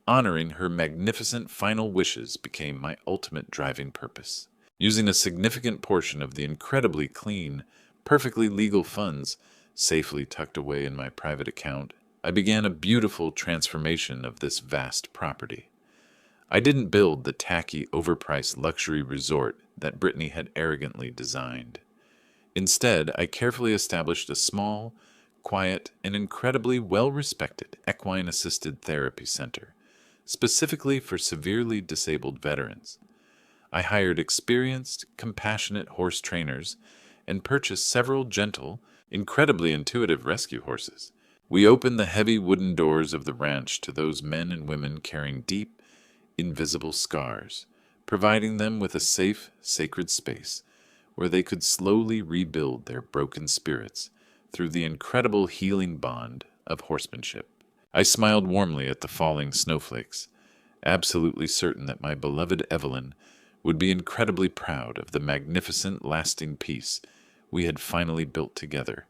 Honoring her magnificent final wishes became my ultimate driving purpose. Using a significant portion of the incredibly clean, perfectly legal funds safely tucked away in my private account, I began a beautiful transformation of this vast property. I didn't build the tacky, overpriced luxury resort that Brittany had arrogantly designed. Instead, I carefully established a small, quiet, and incredibly well-respected equine-assisted therapy center, specifically for severely disabled veterans. I hired experienced, compassionate horse trainers and purchased several gentle, incredibly intuitive rescue horses. We opened the heavy wooden doors of the ranch to those men and women carrying deep, invisible scars, providing them with a safe, sacred space where they could slowly rebuild their broken spirits through the incredible healing bond of horsemanship. I smiled warmly at the falling snowflakes, absolutely certain that my beloved Evelyn would be incredibly proud of the magnificent, lasting peace we had finally built together,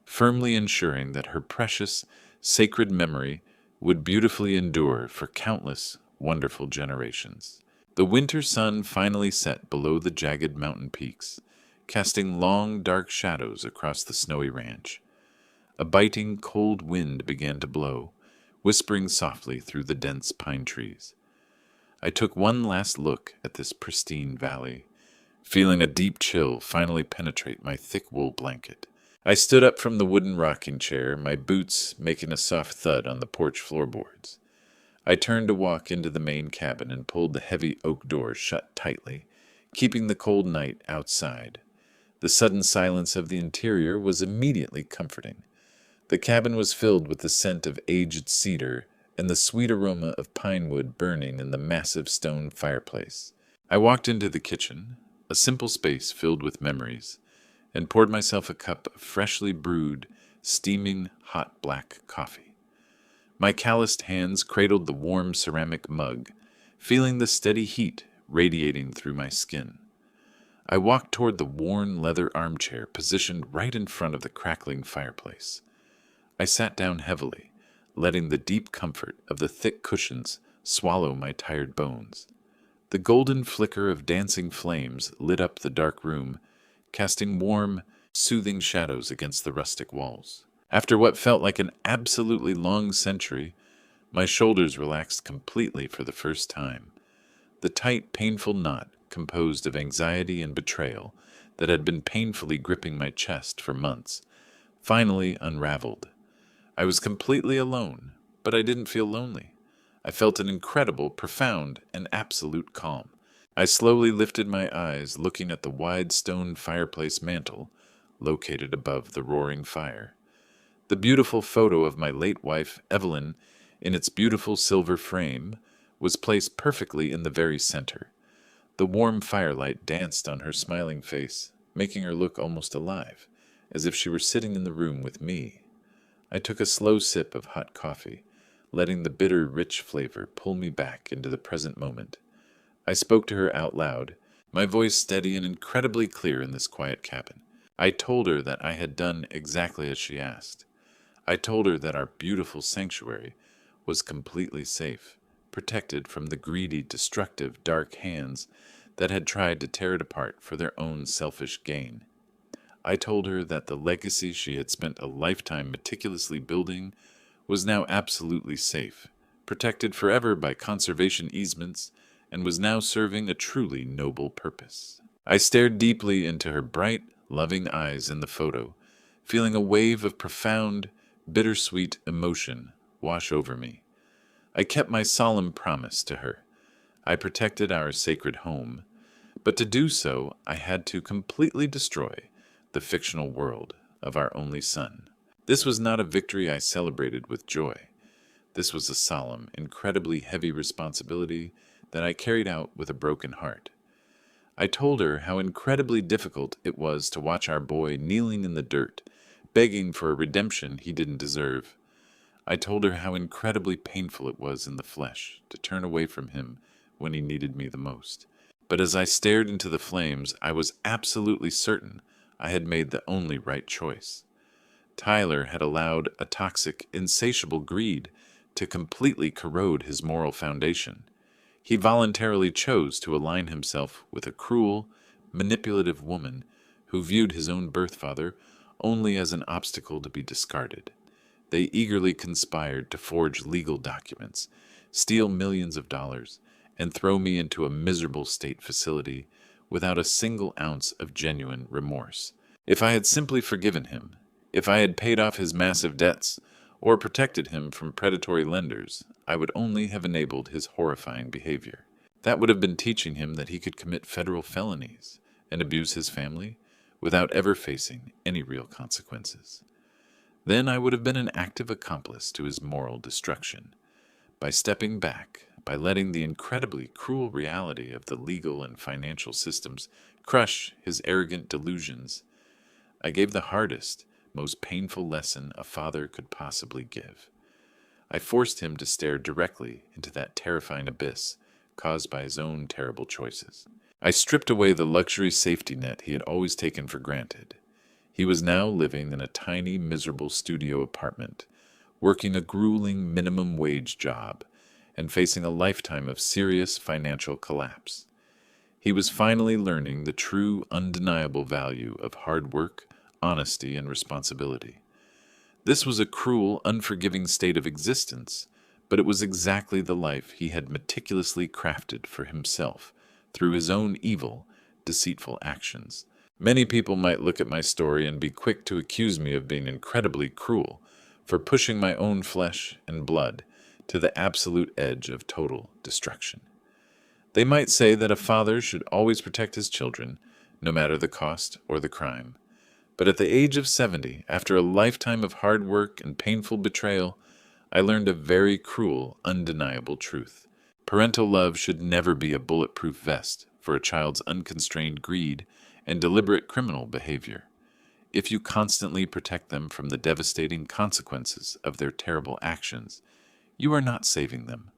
firmly ensuring that her precious, sacred memory would beautifully endure for countless wonderful generations. The winter sun finally set below the jagged mountain peaks, casting long, dark shadows across the snowy ranch. A biting, cold wind began to blow, whispering softly through the dense pine trees. I took one last look at this pristine valley, feeling a deep chill finally penetrate my thick wool blanket. I stood up from the wooden rocking chair, my boots making a soft thud on the porch floorboards. I turned to walk into the main cabin and pulled the heavy oak doors shut tightly, keeping the cold night outside. The sudden silence of the interior was immediately comforting. The cabin was filled with the scent of aged cedar and the sweet aroma of pine wood burning in the massive stone fireplace. I walked into the kitchen, a simple space filled with memories, and poured myself a cup of freshly brewed, steaming hot black coffee. My calloused hands cradled the warm ceramic mug, feeling the steady heat radiating through my skin. I walked toward the worn leather armchair positioned right in front of the crackling fireplace. I sat down heavily, letting the deep comfort of the thick cushions swallow my tired bones. The golden flicker of dancing flames lit up the dark room, casting warm, soothing shadows against the rustic walls. After what felt like an absolutely long century, my shoulders relaxed completely for the first time. The tight, painful knot, composed of anxiety and betrayal, that had been painfully gripping my chest for months, finally unraveled. I was completely alone, but I didn't feel lonely. I felt an incredible, profound, and absolute calm. I slowly lifted my eyes, looking at the wide stone fireplace mantel located above the roaring fire. The beautiful photo of my late wife, Evelyn, in its beautiful silver frame, was placed perfectly in the very center. The warm firelight danced on her smiling face, making her look almost alive, as if she were sitting in the room with me. I took a slow sip of hot coffee, letting the bitter, rich flavor pull me back into the present moment. I spoke to her out loud, my voice steady and incredibly clear in this quiet cabin. I told her that I had done exactly as she asked. I told her that our beautiful sanctuary was completely safe, protected from the greedy, destructive, dark hands that had tried to tear it apart for their own selfish gain. I told her that the legacy she had spent a lifetime meticulously building was now absolutely safe, protected forever by conservation easements, and was now serving a truly noble purpose. I stared deeply into her bright, loving eyes in the photo, feeling a wave of profound, bittersweet emotion wash over me. I kept my solemn promise to her. I protected our sacred home, but to do so, I had to completely destroy the fictional world of our only son. This was not a victory I celebrated with joy. This was a solemn, incredibly heavy responsibility that I carried out with a broken heart. I told her how incredibly difficult it was to watch our boy kneeling in the dirt, begging for a redemption he didn't deserve. I told her how incredibly painful it was in the flesh to turn away from him when he needed me the most. But as I stared into the flames, I was absolutely certain I had made the only right choice. Tyler had allowed a toxic, insatiable greed to completely corrode his moral foundation. He voluntarily chose to align himself with a cruel, manipulative woman who viewed his own birth father only as an obstacle to be discarded. They eagerly conspired to forge legal documents, steal millions of dollars, and throw me into a miserable state facility without a single ounce of genuine remorse. If I had simply forgiven him, if I had paid off his massive debts, or protected him from predatory lenders, I would only have enabled his horrifying behavior. That would have been teaching him that he could commit federal felonies and abuse his family without ever facing any real consequences. Then I would have been an active accomplice to his moral destruction. By stepping back, by letting the incredibly cruel reality of the legal and financial systems crush his arrogant delusions, I gave the hardest, most painful lesson a father could possibly give. I forced him to stare directly into that terrifying abyss caused by his own terrible choices. I stripped away the luxury safety net he had always taken for granted. He was now living in a tiny, miserable studio apartment, working a grueling minimum wage job, and facing a lifetime of serious financial collapse. He was finally learning the true, undeniable value of hard work, honesty, and responsibility. This was a cruel, unforgiving state of existence, but it was exactly the life he had meticulously crafted for himself through his own evil, deceitful actions. Many people might look at my story and be quick to accuse me of being incredibly cruel for pushing my own flesh and blood to the absolute edge of total destruction. They might say that a father should always protect his children, no matter the cost or the crime. But at the age of 70, after a lifetime of hard work and painful betrayal, I learned a very cruel, undeniable truth. Parental love should never be a bulletproof vest for a child's unconstrained greed and deliberate criminal behavior. If you constantly protect them from the devastating consequences of their terrible actions, you are not saving them.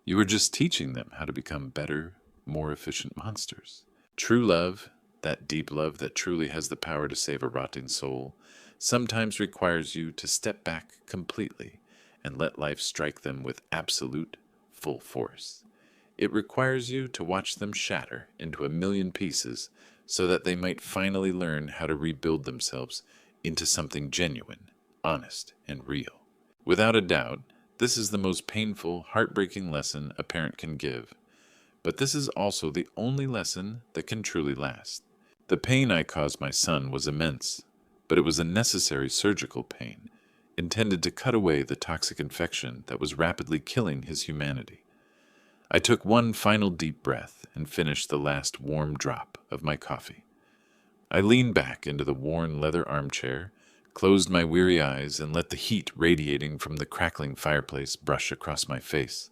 You are just teaching them how to become better, more efficient monsters. True love, that deep love that truly has the power to save a rotting soul, sometimes requires you to step back completely and let life strike them with absolute, full force. It requires you to watch them shatter into a million pieces so that they might finally learn how to rebuild themselves into something genuine, honest, and real. Without a doubt, this is the most painful, heartbreaking lesson a parent can give, but this is also the only lesson that can truly last. The pain I caused my son was immense, but it was a necessary surgical pain, intended to cut away the toxic infection that was rapidly killing his humanity. I took one final deep breath and finished the last warm drop of my coffee. I leaned back into the worn leather armchair, closed my weary eyes, and let the heat radiating from the crackling fireplace brush across my face.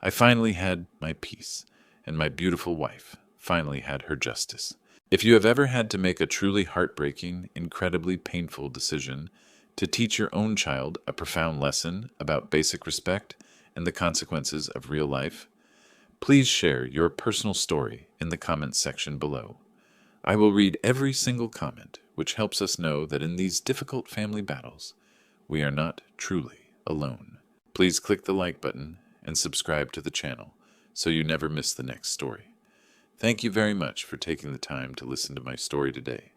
I finally had my peace, and my beautiful wife finally had her justice. If you have ever had to make a truly heartbreaking, incredibly painful decision to teach your own child a profound lesson about basic respect and the consequences of real life, please share your personal story in the comments section below. I will read every single comment, which helps us know that in these difficult family battles, we are not truly alone. Please click the like button and subscribe to the channel so you never miss the next story. Thank you very much for taking the time to listen to my story today.